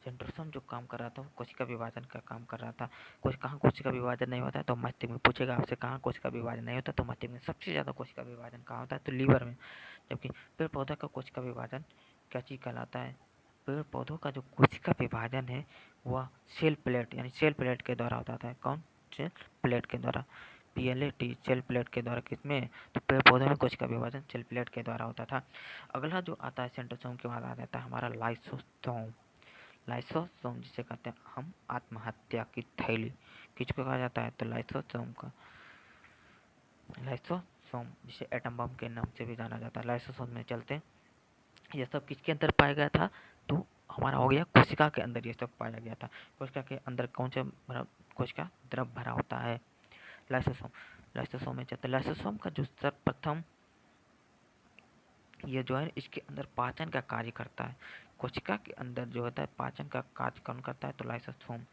सेंट्रोसोम जो काम कर रहा था वो कोशिका विभाजन का काम कर रहा था। कहाँ कोशिका विभाजन नहीं होता है, तो मस्तिष्क में पूछेगा आपसे कहाँ कोशिका विभाजन नहीं होता, तो मस्तिष्क में सबसे ज़्यादा कोशिका विभाजन कहाँ होता है, तो लीवर में। जबकि पेड़ पौधा का कोशिका विभाजन क्या चीज़ कहलाता है, पेड़ पौधों का जो कोशिका विभाजन है वह सेल प्लेट यानी सेल प्लेट के द्वारा होता था। कौन? सेल प्लेट के द्वारा। PLAT सेल प्लेट के द्वारा। किसमें? तो पेड़ पौधों में कोशिका विभाजन सेल प्लेट के द्वारा होता था। अगला जो आता है सेंट्रोसोम के बाद आ जाता है हमारा लाइसोसोम। लाइसोसोम जिसे कहते हैं हम आत्महत्या की थैली, किसको कहा जाता है, तो लाइसोसोम का। लाइसोसोम जिसे एटम बम के नाम से भी जाना जाता है। लाइसोसोम में चलते हैं, ये सब किसके अंदर पाया गया था, तो हमारा हो गया कोशिका के अंदर ये सब पाया गया था। कोशिका के अंदर कौन से कोशिका द्रव भरा होता है, लाइसोसोम। लाइसोसोम में चलते, लाइसोसोम का जो सर्वप्रथम ये जो है इसके अंदर पाचन का कार्य करता है। कोशिका के अंदर जो होता है पाचन का कार्य कौन करता है, तो लाइसोसोम।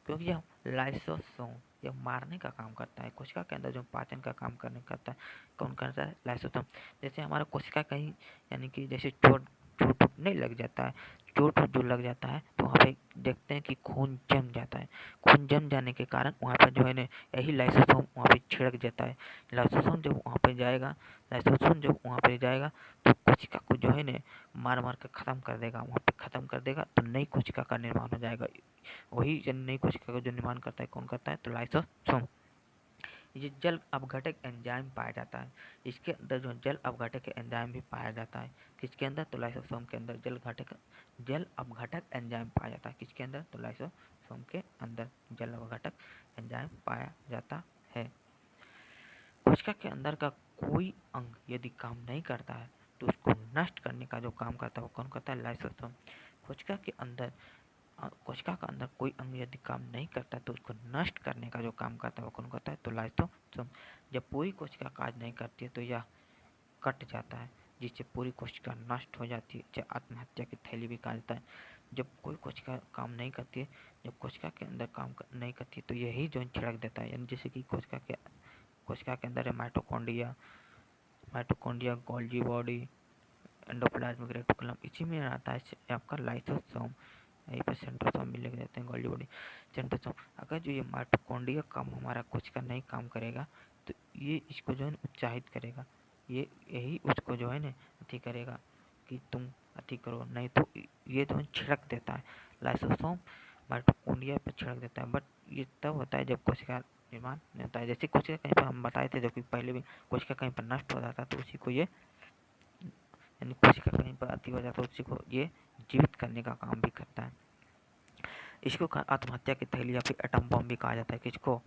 क्योंकि यह लाइसोसोम यह मारने का काम करता है। कोशिका के अंदर जो पाचन का काम करने करता है कौन करता है, लाइसोसोम। जैसे हमारा कोशिका कहीं यानी कि जैसे चोट चोट नहीं लग जाता है, चोट जो लग जाता है तो वहाँ पे देखते हैं कि खून जम जाता है। खून जम जाने के कारण वहाँ पर जो है ना यही लाइसोसोम वहाँ पे छिड़क जाता है। लाइसोसोम जब वहाँ पे जाएगा, लाइसोसोम जब वहाँ पे जाएगा तो कोशिका को जो है ना मार मार कर ख़त्म कर देगा, वहाँ पे ख़त्म कर देगा तो नई कोशिका का निर्माण हो जाएगा। वही नई कोशिका का जो निर्माण करता है कौन करता है, तो लाइसोसोम। ये जल अपघटक एंजाइम पाया जाता है। इसके अंदर जो जल अपघटक एंजाइम भी पाया जाता है। किसके अंदर, तो लाइसोसोम के अंदर जल अपघटक एंजाइम पाया जाता है। किसके अंदर, तो लाइसोसोम के अंदर जल अपघटक एंजाइम पाया जाता है। कोशिका के अंदर का कोई अंग यदि काम नहीं करता है तो उसको नष्ट करने का जो काम करता है वो कौन करता है, लाइसोसोम। कोशिका के अंदर कोशिका का अंदर कोई अंग यदि काम नहीं करता तो उसको नष्ट करने का जो काम करता है वो कौन करता है, तो लाइसोसोम। जब पूरी कोशिका कार्य नहीं करती है तो यह कट जाता है, जिससे पूरी कोशिका नष्ट हो जाती है, चाहे आत्महत्या की थैली भी कहा जाता है। जब कोई कोशिका काम नहीं करती है, जब कोशिका के अंदर काम नहीं करती है तो यही जो छिड़क देता है। यानी जैसे कि कोशिका के अंदर है mitochondria, Golgi body, endoplasmic reticulum, इसी में आता है आपका लाइसोसोम। यहीं पर सेंट्रोसोम भी लिख देते हैं, गोल्जी बॉडी सेंट्रोसोम। अगर जो ये माइटोकॉन्ड्रिया काम हमारा कोशिका नहीं काम करेगा तो ये इसको जो है उत्साहित करेगा, ये यही उसको जो है ना अथी करेगा कि तुम अथी करो, नहीं तो ये जो है छिड़क देता है। लाइसोसोम माइटोकॉन्ड्रिया पर छिड़क देता है, बट ये तब होता है जब कोशिका निर्माण नहीं होता है। जैसे कोशिका कहीं पर हम बताए थे, जो कि पहले भी कोशिका कहीं पर नष्ट हो जाता है तो उसी को ये यानी कोशिका कहीं पर अति हो जाता है उसी को ये जीवित करने का काम भी करता है। इसको आत्महत्या की थैली या फिर एटम बम भी कहा जाता है। किसको,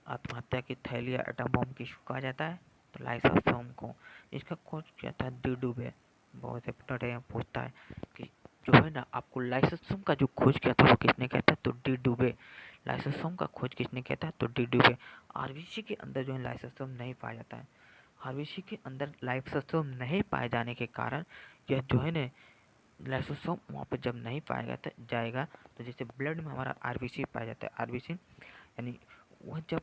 आत्महत्या की थैली या एटम बम किसको कहा जाता है, तो लाइसोसोम को। इसका खोज किया था डिडूबे। बहुत इंपॉर्टेंट पूछता है कि जो है ना आपको लाइसोसोम का जो खोज किया था वो किसने किया था, तो डिडूबे। लाइसोसोम का खोज किसने किया था, तो डिडूबे। आरबीसी के अंदर जो है लाइसोसोम नहीं पाया जाता है। आरबीसी के अंदर लाइसोसोम नहीं पाए जाने के कारण यह जो है ना लाइसोसोम वहाँ पे जब नहीं पाया जाएगा तो जैसे ब्लड में हमारा आरबीसी पाया जाता है, आरबीसी यानी वह जब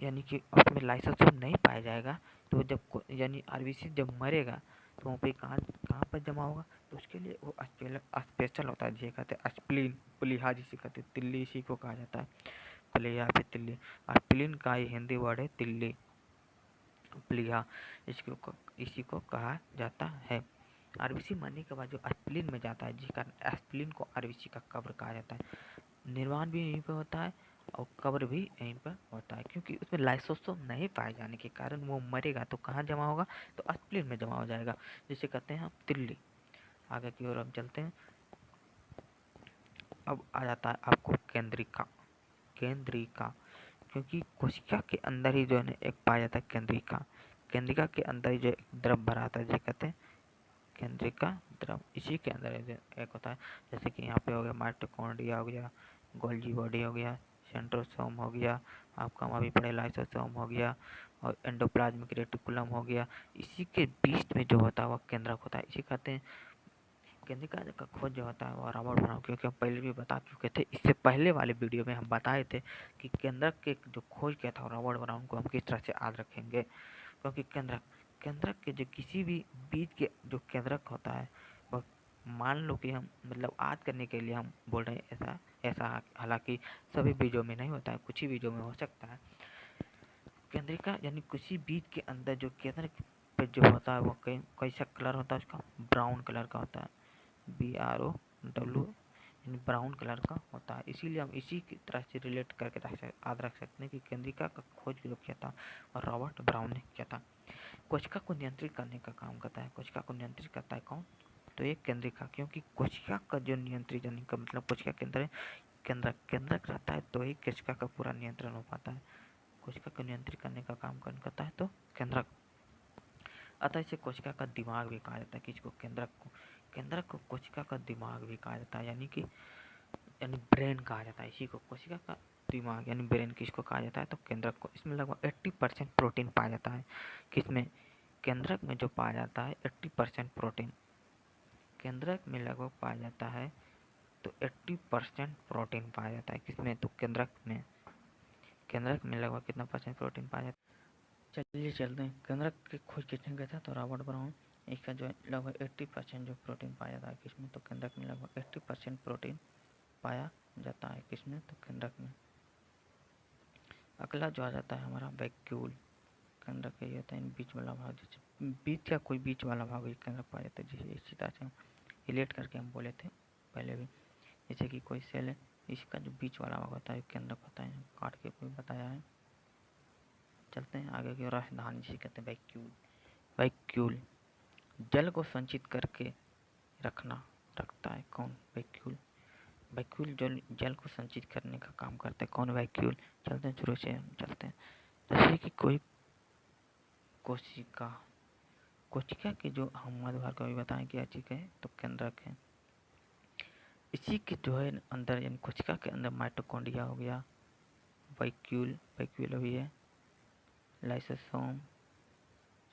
यानी कि उसमें लाइसोसोम नहीं पाया जाएगा तो जब यानी आरबीसी जब मरेगा तो वहाँ पे कहाँ कहाँ पर जमा होगा, तो उसके लिए वो स्पेशल होता है जिसे कहते हैं स्प्लीन, प्लीहा जिसे कहते हैं तिल्ली, इसी को कहा जाता है प्लीहा फिर तिल्ली। स्प्लीन का ही हिंदी वर्ड है तिल्ली, प्लीहा, इसी को कहा जाता है। आरबीसी मरने के बाद जो स्प्लीन में जाता है जिस कारण स्प्लीन को आरबीसी का कब्र कहा जाता है। निर्माण भी यहीं पर होता है और कब्र भी यहीं पर होता है, क्योंकि उसमें लाइसोसोम नहीं पाए जाने के कारण वो मरेगा तो कहाँ जमा होगा, तो स्प्लीन में जमा हो जाएगा, जिसे कहते हैं हम तिल्ली। आगे की ओर हम चलते हैं। अब आ जाता है आपको केंद्रिका। केंद्रिका, क्योंकि कोशिका के अंदर ही जो है ना एक पाया जाता है केंद्रिका। केंद्रिका के अंदर ही जो एक द्रव भरा आता है जिसे कहते हैं केंद्रिका द्रव, इसी के अंदर एक होता है। जैसे कि यहाँ पे हो गया माइटोकॉन्ड्रिया हो गया, गोल्जी बॉडी हो गया, सेंट्रोसोम हो गया, आपका हम अभी पढ़े लाइसोसोम हो गया, और एंडोप्लाज्मिक रेटिकुलम हो गया। इसी के बीच में जो होता है वह केंद्रक होता है। इसी कहते हैं केंद्रिका का खोज जो होता है वो रॉबर्ट ब्राउन, क्योंकि हम पहले भी बता चुके थे, इससे पहले वाले वीडियो में हम बताए थे कि केंद्रक के जो खोज किया था रॉबर्ट ब्राउन को हम किस तरह से याद रखेंगे। क्योंकि केंद्रक केंद्रक के जो किसी भी बीज के जो केंद्रक होता है वह, मान लो कि हम मतलब याद करने के लिए हम बोल रहे हैं ऐसा ऐसा, हालांकि सभी बीजों में नहीं होता है, कुछ ही बीजों में हो सकता है। केंद्रिका यानी किसी बीज के अंदर जो केंद्रक पे जो होता है वो कैसा कलर होता है उसका, ब्राउन कलर का होता है। BROW यानी ब्राउन कलर का होता है। इसीलिए हम इसी की तरह से रिलेट करके याद रख सकते हैं कि केंद्रिका का खोज जो किया था और रॉबर्ट ब्राउन ने किया था। कोशिका को नियंत्रित करने का काम करता है। कोशिका को नियंत्रित करता है कौन? तो ये केंद्रिका, क्योंकि कोशिका का जो नियंत्रित यानी का मतलब कोशिका के अंदर केंद्रक केंद्रक रहता है तो ही कोशिका का पूरा नियंत्रण हो पाता है। कोशिका को नियंत्रित करने का काम कौन करता है? तो केंद्रक। अतः इसे कोशिका का दिमाग भी कहा जाता है। किसको? केंद्रक को कोशिका का दिमाग भी कहा जाता है, यानी ब्रेन कहा जाता है। इसी को कोशिका का दिमाग यानी ब्रेन किसको कहा जाता है? तो केंद्रक को। इसमें लगभग 80% प्रोटीन पाया जाता है। किसमें? केंद्रक में जो पाया जाता है 80% प्रोटीन केंद्रक में लगभग पाया जाता है। तो 80% प्रोटीन पाया जाता है किसमें? तो केंद्रक में लगभग कितना परसेंट प्रोटीन पाया जाता है? चलिए चलते हैं। केंद्रक की खोज किसने किया था? तो रॉबर्ट ब्राउन। इसका जो है लगभग 80% जो प्रोटीन पाया जाता है किसमें? तो केंद्रक में लगभग 80% प्रोटीन पाया जाता है किसमें? तो केंद्रक में। अगला जो आ जाता है हमारा वैक्यूल। केंद्रक का ये होता है बीच वाला भाग, जैसे बीच या कोई बीच वाला भाग केंद्रक पाया जाता है। जैसे इसी तरह से रिलेट करके हम बोले थे पहले भी, जैसे कि कोई सेल है, इसका जो बीच वाला भाग होता है केंद्रक होता है, काट के कोई बताया है। चलते हैं आगे की ओर। राजधानी जिसे कहते हैं वैक्यूल। वैक्यूल जल को संचित करके रखता है। कौन? वैक्यूल। वैक्यूल जल को संचित करने का काम करते हैं। कौन? वैक्यूल। चलते हैं शुरू से हम चलते हैं। जैसे कि कोई कोशिका कोशिका के जो हम मध्यभाग का भी बताएं क्या चीज है? तो केंद्रक है। इसी के जो है अंदर यानी कोशिका के अंदर माइटोकॉन्ड्रिया हो गया, वैक्यूल भी है, lysosome,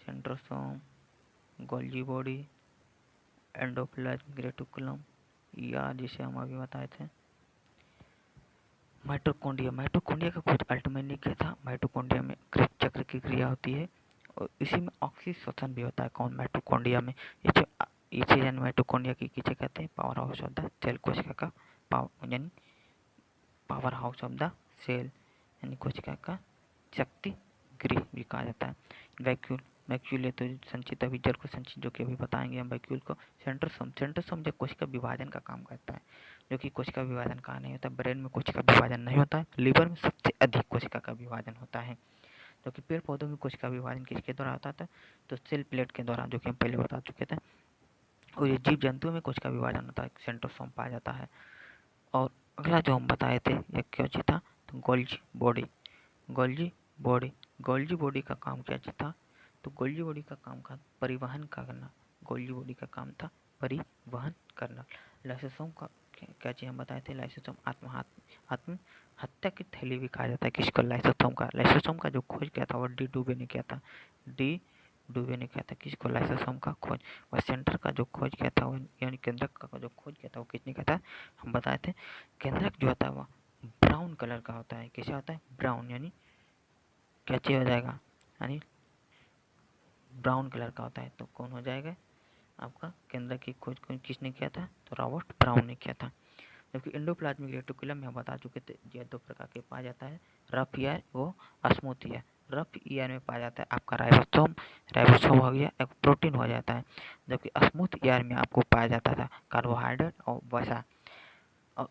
centrosome, Golgi body, endoplasmic reticulum, या जिसे हम अभी बताए थे माइटोकॉन्ड्रिया का खोज अल्टमैन ने किया था। माइटोकॉन्ड्रिया में क्रिब चक्र की क्रिया होती है और इसी में ऑक्सीश्वसन भी होता है। कौन? माइटोकॉन्ड्रिया में। इसे यानी माइटोकॉन्ड्रिया की किसे कहते हैं? Power house of the cell. कोशिका का यानी power house of the cell यानी कोशिका का शक्ति गृह भी कहा जाता है। वैक्यूल है तो संचित अभी जल को संचित, जो कि अभी बताएंगे हम वैक्यूल को। सेंट्रोसोम जो कोशिका विभाजन का काम करता है, जो कि कोशिका विभाजन कहाँ नहीं होता? ब्रेन में कोशिका विभाजन नहीं होता है, लिवर में सबसे अधिक कोशिका का विभाजन होता है। जो कि पेड़ पौधों में कोशिका विभाजन किसके द्वारा होता था? तो सेल प्लेट के द्वारा, जो कि हम पहले बता चुके थे। और ये जीव जंतुओं में कोशिका विभाजन होता है, सेंट्रोसोम पाया जाता है। और अगला जो हम बताए थे ये क्या चीज था? तो Golgi body. Golgi body Golgi body का काम क्या चीज था? तो गोल्जी बॉडी का काम था परिवहन करना। गोल्जी बॉडी का काम था परिवहन करना। लाइसोसोम का क्या चीज हम बताए थे? लाइसोसोम आत्महत्या की थैली भी कहा जाता है। किसको? लाइसोसोम का जो खोज किया था वो डी डुबे ने किया था। डी डुबे ने किया था किसको? लाइसोसोम का खोज। और सेंटर का जो खोज किया था वो यानी केंद्रक का जो खोज किया था वो किसने किया था? हम बताए थे केंद्रक जो होता है वो ब्राउन कलर का होता है। कैसा होता है? ब्राउन, यानी क्या चीज हो जाएगा? यानी ब्राउन कलर का होता है। तो कौन हो जाएगा आपका? केंद्रक की खोज किसने किया था? तो रॉबर्ट ब्राउन ने किया था। जबकि एंडोप्लाज्मिक रेटिकुलम में हम बता चुके थे यह दो प्रकार के पाया जाता है, रफ ईयर वो स्मूथ ईयर। रफ ईयर में पाया जाता है आपका राइबोसोम हो गया, एक प्रोटीन हो जाता है। जबकि स्मूथ ईयर में आपको पाया जाता था कार्बोहाइड्रेट और वसा। और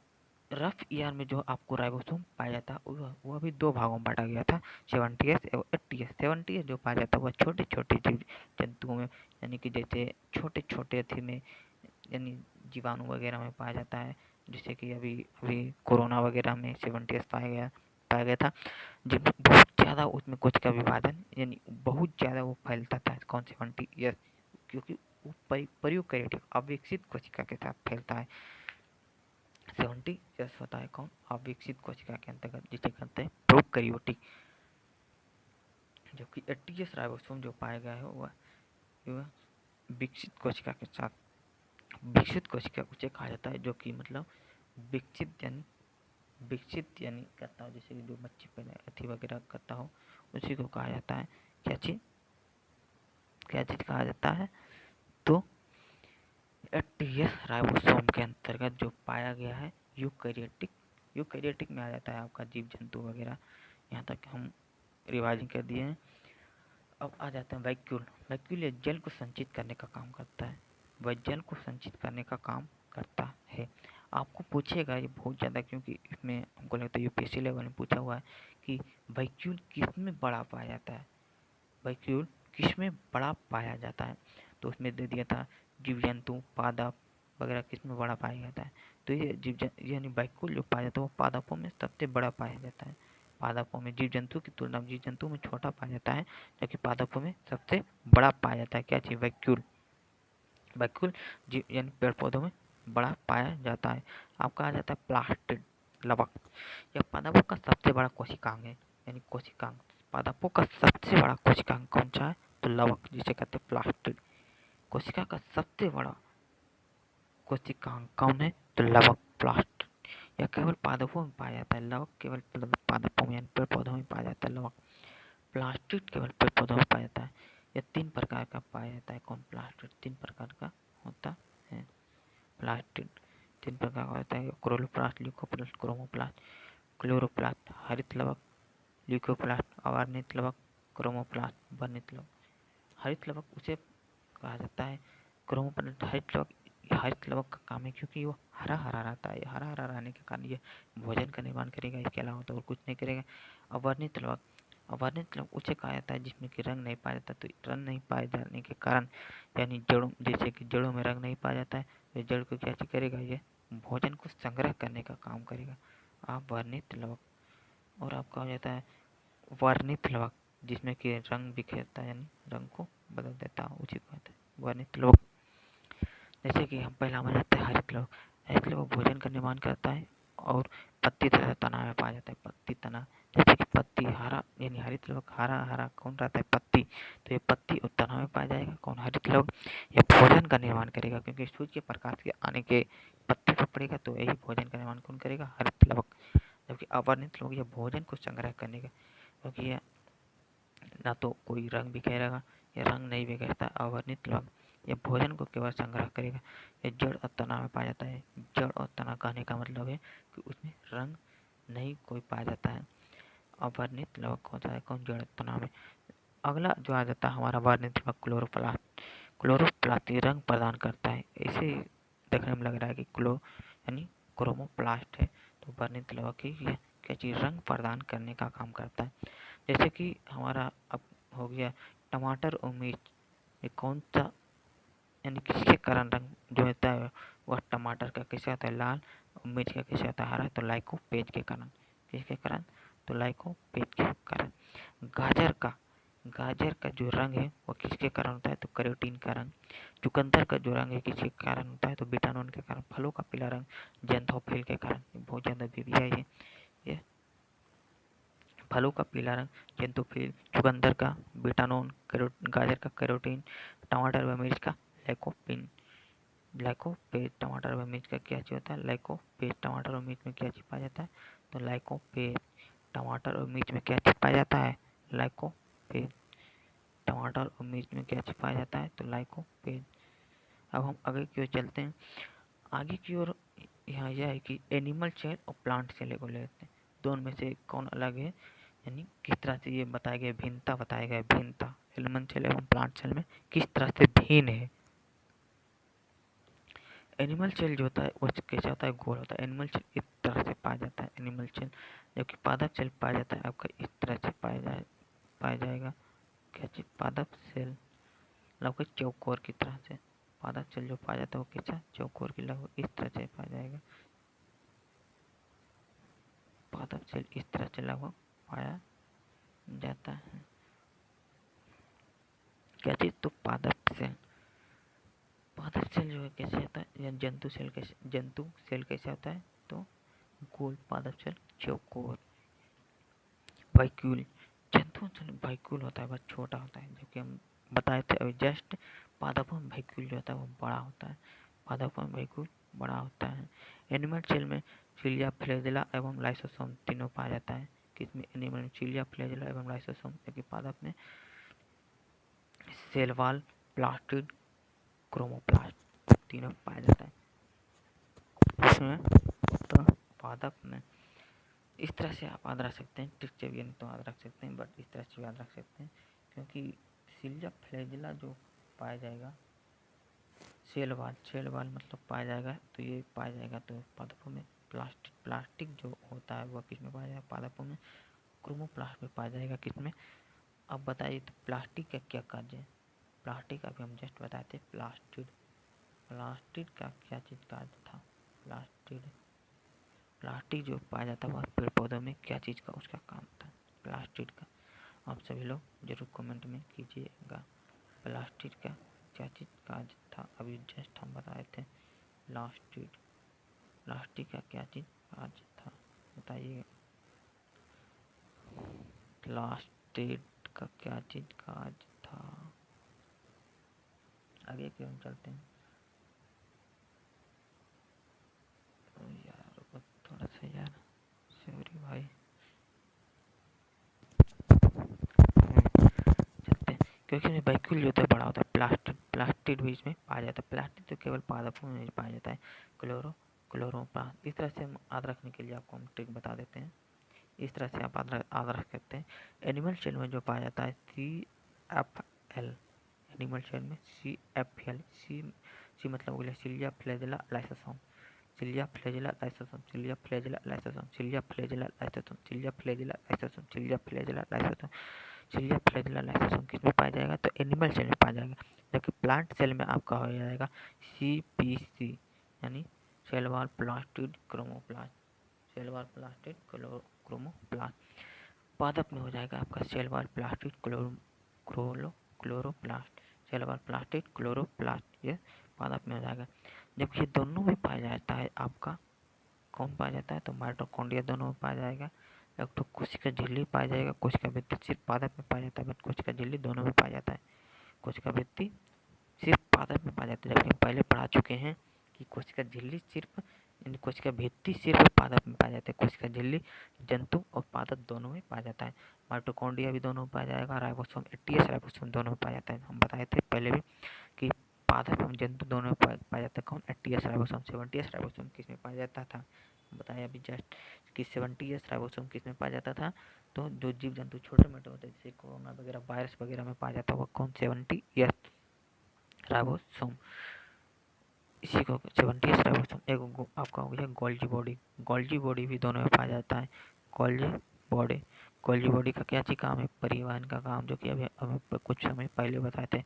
रफ ईयर में जो आपको राइबोसोम पाया जाता वह भी दो भागों में बांटा गया था, 70s और 80s। 70s जो पाया जाता है वह छोटे छोटे जीव जंतुओं में, यानी कि जैसे छोटे छोटे अथी में, यानी जीवाणु वगैरह में पाया जाता है। जैसे कि अभी अभी कोरोना वगैरह में 70s पाया गया था, जिनमें बहुत ज़्यादा उसमें कोशिका का विभाजन यानी बहुत ज़्यादा वो फैलता था। कौन? 70s, क्योंकि वो प्रयूकैरियोटिक अविकसित कोशिका के साथ फैलता है। 70 होता है कौन, अविकसित कोशिका के अंतर्गत, जिसे कहते हैं प्रोकैरियोटिक। जबकि 80 राइबोसोम जो पाया गया है वह विकसित कोशिका के साथ, विकसित कोशिका उसे कहा जाता है जो कि मतलब विकसित यानी करता हो, जैसे कि जो बच्चे पैदा अथी वगैरह करता हो, उसी को कहा जाता है क्या चीज़ कहा जाता है। तो 80 राइबोसोम के अंतर्गत जो पाया गया है यूकैरियोटिक में आ जाता है आपका जीव जंतु वगैरह। यहाँ तक हम रिवाइजिंग कर दिए हैं। अब आ जाते हैं वैक्यूल। वैक्यूल ये जल को संचित करने का काम करता है, वह जल को संचित करने का काम करता है। आपको पूछेगा ये बहुत ज़्यादा, क्योंकि इसमें हमको लगता है यूपीएससी लेवल में पूछा हुआ है कि वैक्यूल किस में बड़ा पाया जाता है, वैक्यूल किस में बड़ा पाया जाता है। तो उसमें दे दिया था जीव जंतु पादप वगैरह किस में बड़ा पाया जाता है। तो ये यानी वैक्यूल जो पाया जाता है वो पादपों में सबसे बड़ा पाया जाता है। पादपों में जीव जंतु की तुलना में जीव जंतु में छोटा पाया जाता है, जबकि पादपों में सबसे बड़ा पाया जाता है। क्या चीज़, वैक्यूल। वैक्यूल जीव यानी पेड़ पौधों में बड़ा पाया जाता है। आपका आ जाता है प्लास्टिड, लवक। यह पादपों का सबसे बड़ा कोशिकांग है, यानी कोशिकांग। पादपों का सबसे बड़ा कोशिकांग कौन सा है, तो लवक, जिसे कहते हैं प्लास्टिड। कोशिका का सबसे बड़ा कोशिकांग कौन है, तो लवक, प्लास्टिड। यह केवल पादपों में पाया जाता है। लवक केवल पादपों में यानी पेड़ पौधों में पाया जाता है लवक। प्लास्टिड केवल पेड़ पौधों में पाया जाता है। यह 3 प्रकार का पाया जाता है। कौन, प्लास्टिड 3 प्रकार का होता है। प्लास्टिड 3 प्रकार का होता है, क्लोरोप्लास्ट, ल्यूकोप्लास्ट, क्रोमोप्लास्ट। क्लोरोप्लास्ट हरित लवक, ल्यूकोप्लास्ट अवर्णित लवक, क्रोमोप्लास्ट वर्णित लवक। हरित लवक उसे कहा जाता है, क्रोमोप्लास्ट हरित लवक का काम है क्योंकि वो हरा हरा रहता है। हरा हरा रहने के कारण ये भोजन का निर्माण करेगा, इसके अलावा तो और कुछ नहीं करेगा। अवर्णित लवक उसे कहा जाता है जिसमें कि रंग नहीं पाया जाता। तो रंग नहीं पाए जाने के कारण, यानी जड़ों, जैसे कि जड़ों में रंग नहीं पाया जाता है, तो जड़ को क्या करेगा, ये भोजन को संग्रह करने का काम करेगा। अवर्णित लवक। और आपका हो जाता है वर्णित लवक, जिसमें कि रंग बिखेरता है, यानी रंग को बदल देता है, उसी को कहते हैं वर्णित लवक। जैसे कि हम पहला आ जाता है हरित लवक। हरित लवक भोजन का निर्माण करता है और पत्ती तथा तना में पाया जाता है। पत्ती तना, जैसे कि पत्ती हरा, यानी हरित लवक हरा हरा कौन रहता है, पत्ती। तो ये पत्ती और तना में पाया जाएगा कौन, हरित लवक। यह भोजन का निर्माण करेगा क्योंकि सूर्य के प्रकाश के आने के पत्ती पर पड़ेगा, तो यही भोजन का निर्माण कौन करेगा, हरित लवक। जबकि अवर्णित लवक यह भोजन को संग्रह करने का, क्योंकि यह ना तो कोई रंग बिखेरेगा, या रंग नहीं बिखेरता। अवर्णित लवक यह भोजन को केवल संग्रह करेगा। यह जड़ और तना में पाया जाता है। जड़ और तना कहने का मतलब है कि उसमें रंग नहीं कोई पाया जाता है। अवर्णित लवक होता है कौन, जड़ और तना में। अगला जो आ जाता है हमारा वर्णित लवक, क्लोरोप्लास्ट। क्लोरोप्लास्ट रंग प्रदान करता है। इसे देखने में लग रहा है कि यानी क्रोमोप्लास्ट है, तो वर्णित लवक ही यह क्या चीज़, रंग प्रदान करने का काम करता है। जैसे कि हमारा अब हो गया टमाटर और मिर्च, ये कौन सा, यानी किसके कारण रंग जो होता है वह टमाटर का कैसे होता है, लाल, और मिर्च का कैसे होता है, हरा। तो लाइकोपेज के कारण। किसके कारण, तो लाइकोपेज के कारण। गाजर का जो रंग है वो किसके कारण होता है, तो कैरोटीन का रंग। चुकंदर का जो रंग है किसके कारण होता है, तो विटामिन के कारण। फलों का पीला रंग जेंथोफिल के कारण। बहुत ज़्यादा विधिया है ये। फलों का पीला रंग जेंथोफिल, चुकंदर का बीटानोन, गाजर का कैरोटीन, टमाटर व मिर्च का लाइकोपिन। लाइकोपेज टमाटर व मिर्च का क्या चीज़ होता है, लाइकोपेज। टमाटर और मिर्च में क्या चीज़ पाया जाता है, तो लाइकोपेज। टमाटर और मिर्च में क्या चीज़ पाया जाता है, लाइकोपेज। टमाटर और मिर्च में क्या चीज़ पाया जाता है, तो लाइकोपेज। अब हम आगे की ओर चलते हैं। आगे की ओर यहाँ यह है कि एनिमल सेल और प्लांट सेल को लेते हैं, दोनों में से कौन अलग है, यानी किस तरह से ये बताया गया, भिन्नता बताया गया। भिन्नता एनिमल सेल एवं प्लांट सेल में किस तरह से भिन्न है। एनिमल सेल जो होता है वो कैसे होता है, गोल होता है। एनिमल सेल इस तरह से पाया जाता है एनिमल सेल, जबकि पादप सेल पाया जाता है आपका इस तरह से पाया जाएगा। क्या चीज़, पादप सेल लगभग चौकोर की तरह से। पादप सेल जो पाया जाता है वो कैसा, चौकोर की, लगभग इस तरह से पाया जाएगा। पादप सेल इस तरह से लगभग पाया जाता है। क्या चीज़, तो पादप सेल जो है कैसे होता है, या जंतु सेल कैसे होता है, तो गोल पादप सेल चौकोर। वैक्यूल, जंतुओं से वैक्यूल होता है, बहुत छोटा होता है, जो कि हम बताए थे अभी जस्ट। पादपों में वैक्यूल जो होता है वो बड़ा होता है, पादपों में वैक्यूल बड़ा होता है। एनिमल सेल में सिलिया, फ्लैजेला एवं लाइसोसोम तीनों पाया जाता है। किसमें? एनिमल में सिलिया, फ्लैजेला एवं लाइसोसोम, जबकि पादप में सेल वॉल, प्लास्टिड, क्रोमोप्लास्ट तीनों पाया जाता है। इसमें तो पादप में इस तरह से आप याद रख सकते हैं, ट्रिक चाहिए तो याद रख सकते हैं, बट इस तरह से याद रख सकते हैं, क्योंकि सिलिया फ्लैजिला जो पाया जाएगा, सेल वाल मतलब पाया जाएगा, तो ये पाया जाएगा तो पादपों में। प्लास्टिक जो होता है वह किस में पाया जाएगा? पादपों में। क्रोमोप्लास्ट में पाया जाएगा, किस में? अब बताइए तो प्लास्टिक का क्या कार्य है? प्लास्टिक अभी हम जस्ट बताए थे, प्लास्टिड का क्या चीज़ कार्य था? प्लास्टिक जो पाया जाता है वह पेड़ पौधों में क्या चीज़ का उसका काम था? प्लास्टिड का। आप सभी लोग जरूर कमेंट में कीजिएगा, प्लास्टिड का क्या चीज़ कार्य था? अभी जस्ट हम बताए थे प्लास्टिक का क्या चीज़ कार्य था, बताइए। प्लास्टिड का क्या चीज़ कार्य था? आगे की हम चलते हैं। यार थोड़ा सा यार, सॉरी भाई। चलते हैं, क्योंकि इसमें वैक्यूल जो होता है बड़ा होता है। प्लास्टिड भी इसमें पाया जाता है। प्लास्टिड तो केवल पादपों में पाया जाता है। क्लोरोप्लास्ट। इस तरह से हम याद रखने के लिए आपको हम ट्रिक बता देते हैं, इस तरह से आप याद रख सकते हैं। एनिमल सेल में जो पाया जाता है CFL, एनिमल सेल में CFL, सी मतलब हो गया cilia, flagella, lysosome. Cilia, flagella, lysosome, cilia, flagella, lysosome, cilia, flagella, lysosome, cilia, flagella, lysosome, cilia, flagella, lysosome. Cilia, flagella, lysosome किस में पाया जाएगा? तो एनिमल सेल में पाया जाएगा। जबकि प्लांट सेल में आपका हो जाएगा CPC, यानी cell wall plastid chromoplast, cell wall plastid chromoplast. पादप में हो जाएगा आपका cell wall plastid chloroplast, cell wall plastid chloroplast, ये पादप में हो जाएगा। जबकि ये दोनों में पाया जाता है आपका, कौन पाया जाता है? तो माइटोकॉन्ड्रिया दोनों में पाया जाएगा। एक तो कोशिका झिल्ली पाया जाएगा, कोशिका भित्ति सिर्फ पादप में पाया जाता है, बट कोशिका झिल्ली दोनों में पाया जाता है। कोशिका भित्ति सिर्फ पादप में पाया जाता है, जबकि हम पहले पढ़ा चुके हैं कि कोशिका झिल्ली सिर्फ, कोशिका भित्ति सिर्फ पादप में पाया जाता है, कोशिका झिल्ली जंतु और पादप दोनों में पाया जाता है। माइटोकॉन्ड्रिया भी दोनों में पाया जाएगा, राइबोसोम, एटीएस राइबोसोम दोनों में पाया जाता है। हम बताए थे पहले भी कि पादप एवं जंतु दोनों में पाया जाता है। कौन? ATS ribosome. 70s राइबोसोम किस में पाया जाता था? बताया अभी जस्ट कि 70s राइबोसोम किस में पाया जाता था? तो जो जीव जंतु छोटे मोटे होते हैं, जैसे कोरोना वगैरह, वायरस वगैरह में पाया जाता है, वो कौन? 70s ribosome. इसी को 70s राइबोसोम। एक आपका हो गया गोल्जी बॉडी, गोल्जी बॉडी भी दोनों में पाया जाता है। गोल्जी बॉडी, गोल्जी बॉडी का क्या चीज काम है? परिवहन का काम, जो कि अभी हमें कुछ समय पहले बताए थे।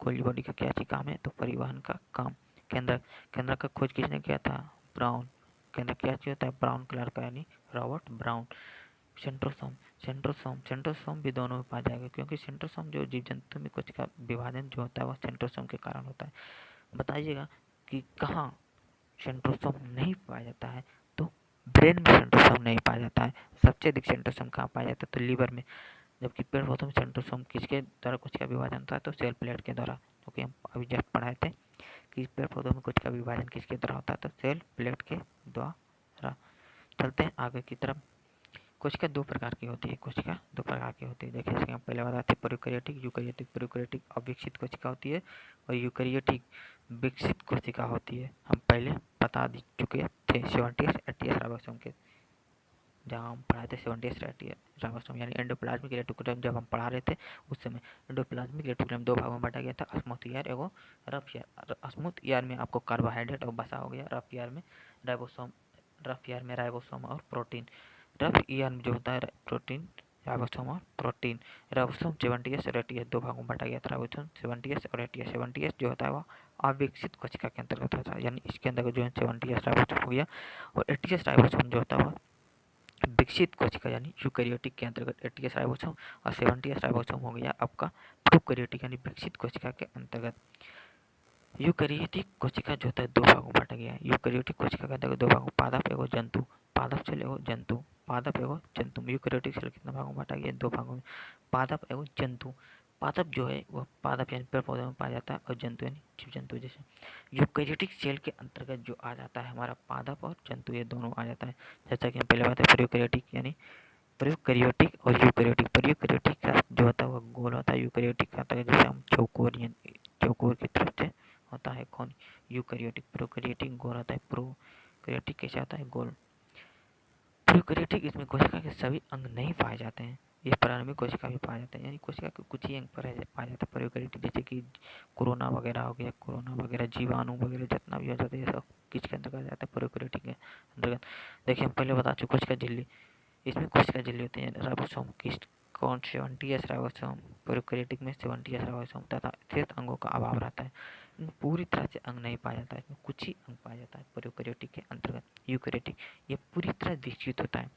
गोल्जी बॉडी का क्या चीज काम है? तो परिवहन का काम। केंद्र, केंद्र का खोज किसने किया था? ब्राउन। केंद्र क्या चीज होता है? ब्राउन कलर का, यानी रॉबर्ट ब्राउन। सेंट्रोसोम, सेंट्रोसोम भी दोनों में पाया जाएगा, क्योंकि सेंट्रोसोम जो जीव जंतु में कुछ का विभाजन जो होता है वह सेंट्रोसोम के कारण होता है। बताइएगा कि कहाँ सेंट्रोसोम नहीं पाया जाता है? तो ब्रेन में सेंट्रोसोम नहीं पाया जाता है। सबसे अधिक सेंट्रोसोम कहाँ पाया जाता है? तो लीवर में। जबकि पेड़ पौधों में सेंट्रोसोम किसके द्वारा कुछ का विभाजन होता है? तो सेल प्लेट के द्वारा, क्योंकि हम अभी जस्ट पढ़ाए थे कि पेड़ पौधों में कुछ का विभाजन किसके द्वारा होता है? तो सेल प्लेट के द्वारा। चलते हैं आगे की तरफ। कोशिका दो प्रकार की होती है, कोशिका दो प्रकार की होती है। देखिए इसके हम पहले बताते हैं, प्रोकैरियोटिक, यूकैरियोटिक। प्रोकैरियोटिक अविकसित कोशिका होती है और यूकैरियोटिक विकसित कोशिका होती है। हम पहले बता चुके थे 70s 80s राइबोसोम के, जहाँ हम पढ़ाए थे 70s राइबोसोम, यानी एंडोप्लाज्मिक रेटिकुलम जब हम पढ़ा रहे थे उस समय एंडोप्लाज्मिक रेटिकुलम दो भागों में बांटा गया था, स्मूथ ईयर एवं रफ ईयर। स्मूथ ईयर में आपको कार्बोहाइड्रेट और वसा हो गया, रफ ईयर में राइबोसोम और प्रोटीन। रफ ईयर में जो होता है प्रोटीन, राइबोसोम और प्रोटीन। राइबोसोम 70s और 80s दो भागों में बांटा गया था। राइबोसोम 70s और 80s। 70s जो होता है वह अविकसित कोशिका के अंतर्गत होता है, यानी इसके अंदर जो है 70s राइबोसोम हो गया, और 80s राइबोसोम जो होता है वह विकसित कोशिका यानी यूकैरियोटिक के अंतर्गत 80s राइबोसोम, और 70s राइबोसोम हो गया आपका प्रोकैरियोटिक यानी विकसित कोशिका के अंतर्गत। यूकैरियोटिक कोशिका जो होता है दो भागों में बांटा गया है। यूकैरियोटिक कोशिका का दो भागों, पादप एवं जंतु, पादप सेल एवं जंतु, पादप एवं जंतु। यूकैरियोटिक सेल कितना भागों में बांटा गया है? दो भागों में, पादप एवं जंतु। पादप जो है वह पादप यानी पेड़ पौधों में पाया जाता है, और जंतु यानी जीव जंतु जैसे। यूकैरियोटिक सेल के अंतर्गत जो आ जाता है हमारा पादप और जंतु, ये दोनों आ जाता है। जैसा कि हम पहले बात है प्रोकैरियोटिक यानी प्रोकैरियोटिक और यूकैरियोटिक। प्रोकैरियोटिक का जो होता है वो गोल होता है, यूकैरियोटिक का होता है जैसे हम चौकोर यानी चौकोर की तरफ से होता है कौन? यूकैरियोटिक। प्रोकैरियोटिक गोल होता है, प्रोकैरियोटिक कैसे आता है? गोल। प्रोकैरियोटिक इसमें कोशिका के सभी अंग नहीं पाए जाते हैं, ये प्रारंभिक कोशिका भी पाए जाते हैं, यानी कोशिका के कुछ ही अंग पाए जाते हैं प्रोकैरियोटिक, जैसे कि कोरोना वगैरह हो गया, कोरोना वगैरह जीवाणु वगैरह जितना भी हो जाता है ये सब किसके अंतर्गत आ जाता है? प्रोकैरियोटिक के अंतर्गत। देखिए हम पहले बता चुके कोशिका झिल्ली, इसमें कोशिका झिल्ली होती है राइबोसोम किस्ट कौन 70s राइबोसोम। प्रोकैरियोटिक में 70s राइबोसोम तथा शेष अंगों का अभाव रहता है, पूरी तरह से अंग नहीं पाया जाता है, इसमें कुछ ही अंग पाया जाता है प्रोकैरियोटिक के अंतर्गत। यूकैरियोटिक ये पूरी तरह विकसित होता है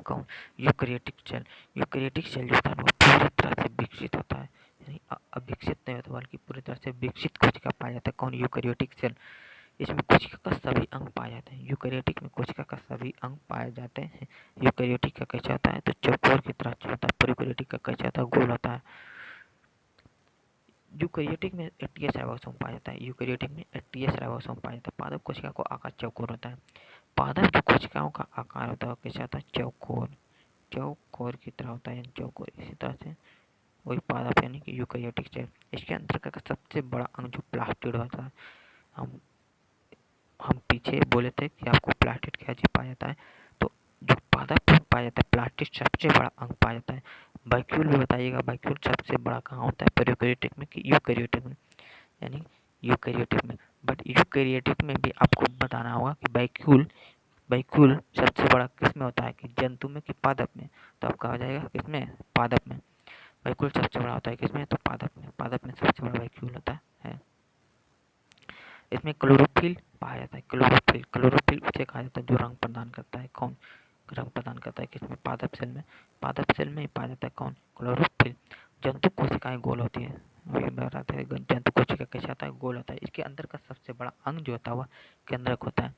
कौन? Eukaryotic cell. यूकैरियोटिक सेल जो होता है वो पूरी तरह से विकसित होता है, यानी अविकसित नहीं होता बल्कि पूरी तरह से विकसित कोशिका पाया जाता है कौन? Eukaryotic cell. इसमें कोशिका का सभी अंग पाए जाते हैं, यूकैरियोटिक में कोशिका का सभी अंग पाए जाते हैं। यूकैरियोटिक का कैसा होता है? तो चौकोर की तरह होता है, प्रोकैरियोटिक का कैसा होता है? गोल होता है। यूकैरियोटिक में 80s राइबोसोम पाया जाता है, यूकैरियोटिक में 80s राइबोसोम पाया जाता है। पादप कोशिका को आकार चौकोर होता है, पादप जो कोशिकाओं का आकार होता है वो कैसा होता है? चौकोर, चौकोर की तरह होता है, चौकोर। इसी तरह से वही पादप यानी कि यूकैरियोटिक सेल। इसके अंतर्गत का सबसे बड़ा अंग जो प्लास्टिड होता है, हम हम पीछे बोले थे कि आपको प्लास्टिड क्या चीज पाया जाता है, तो जो पादप पाया जाता है प्लास्टिड सबसे बड़ा अंग पाया जाता है। वैक्यूल भी बताइएगा, वैक्यूल सबसे बड़ा कहाँ होता है? प्रोकैरियोटिक में कि यूकैरियोटिक में? यानी यूकैरियोटिक में। बट यूकैरियोटिक में भी आपको बताना होगा कि वैक्यूल वैक्यूल सबसे बड़ा किस में होता है? कि जंतु में कि पादप में? तो आपका आ जाएगा किसमें? पादप में। वैक्यूल सबसे बड़ा होता है किसमें? तो पादप में। पादप में सबसे बड़ा वैक्यूल होता है। इसमें क्लोरोफिल पाया जाता है, क्लोरोफिल। क्लोरोफिल उसे कहा जाता है जो रंग प्रदान करता है कौन? रंग प्रदान करता है किसमें? पादप सेल में। पादप सेल में ही पाया जाता है कौन? क्लोरोफिल। जंतु कोशिकाएं गोल होती है, जंतु कोशिका कैसे आता है? गोल होता है। इसके अंदर का सबसे बड़ा अंग जो होता है वह केंद्रक होता है।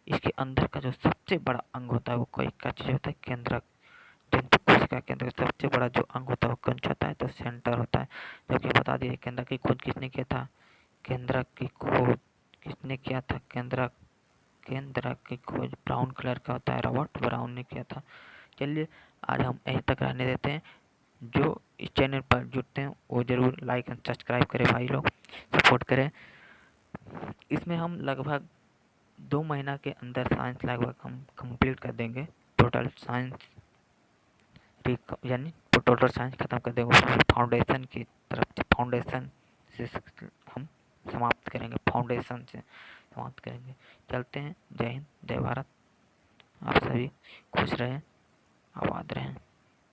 इसके अंदर का जो सबसे बड़ा अंग होता है वो कोई क्या चीज होता है? केंद्रक। जंतु कोशिका के अंदर सबसे बड़ा जो अंग होता है वो कौन सा होता है? तो सेंटर होता है। जबकि बता दिए केंद्रक की खोज किसने किया था? केंद्रक की खोज किसने किया था? केंद्रक, केंद्रक की खोज ब्राउन कलर का होता है, रॉबर्ट ब्राउन ने किया था। चलिए आज हम यहीं तक रहने देते हैं। जो इस चैनल पर जुड़ते हैं वो ज़रूर लाइक एंड सब्सक्राइब करें भाई लोग, सपोर्ट करें। इसमें हम लगभग 2 महीना के अंदर साइंस लगभग हम कंप्लीट कर देंगे, टोटल साइंस यानी टोटल साइंस खत्म कर देंगे। फाउंडेशन की तरफ से, फाउंडेशन से हम समाप्त करेंगे, फाउंडेशन से समाप्त करेंगे। चलते हैं। जय हिंद, जय भारत। आप सभी खुश रहें, आबाद रहें।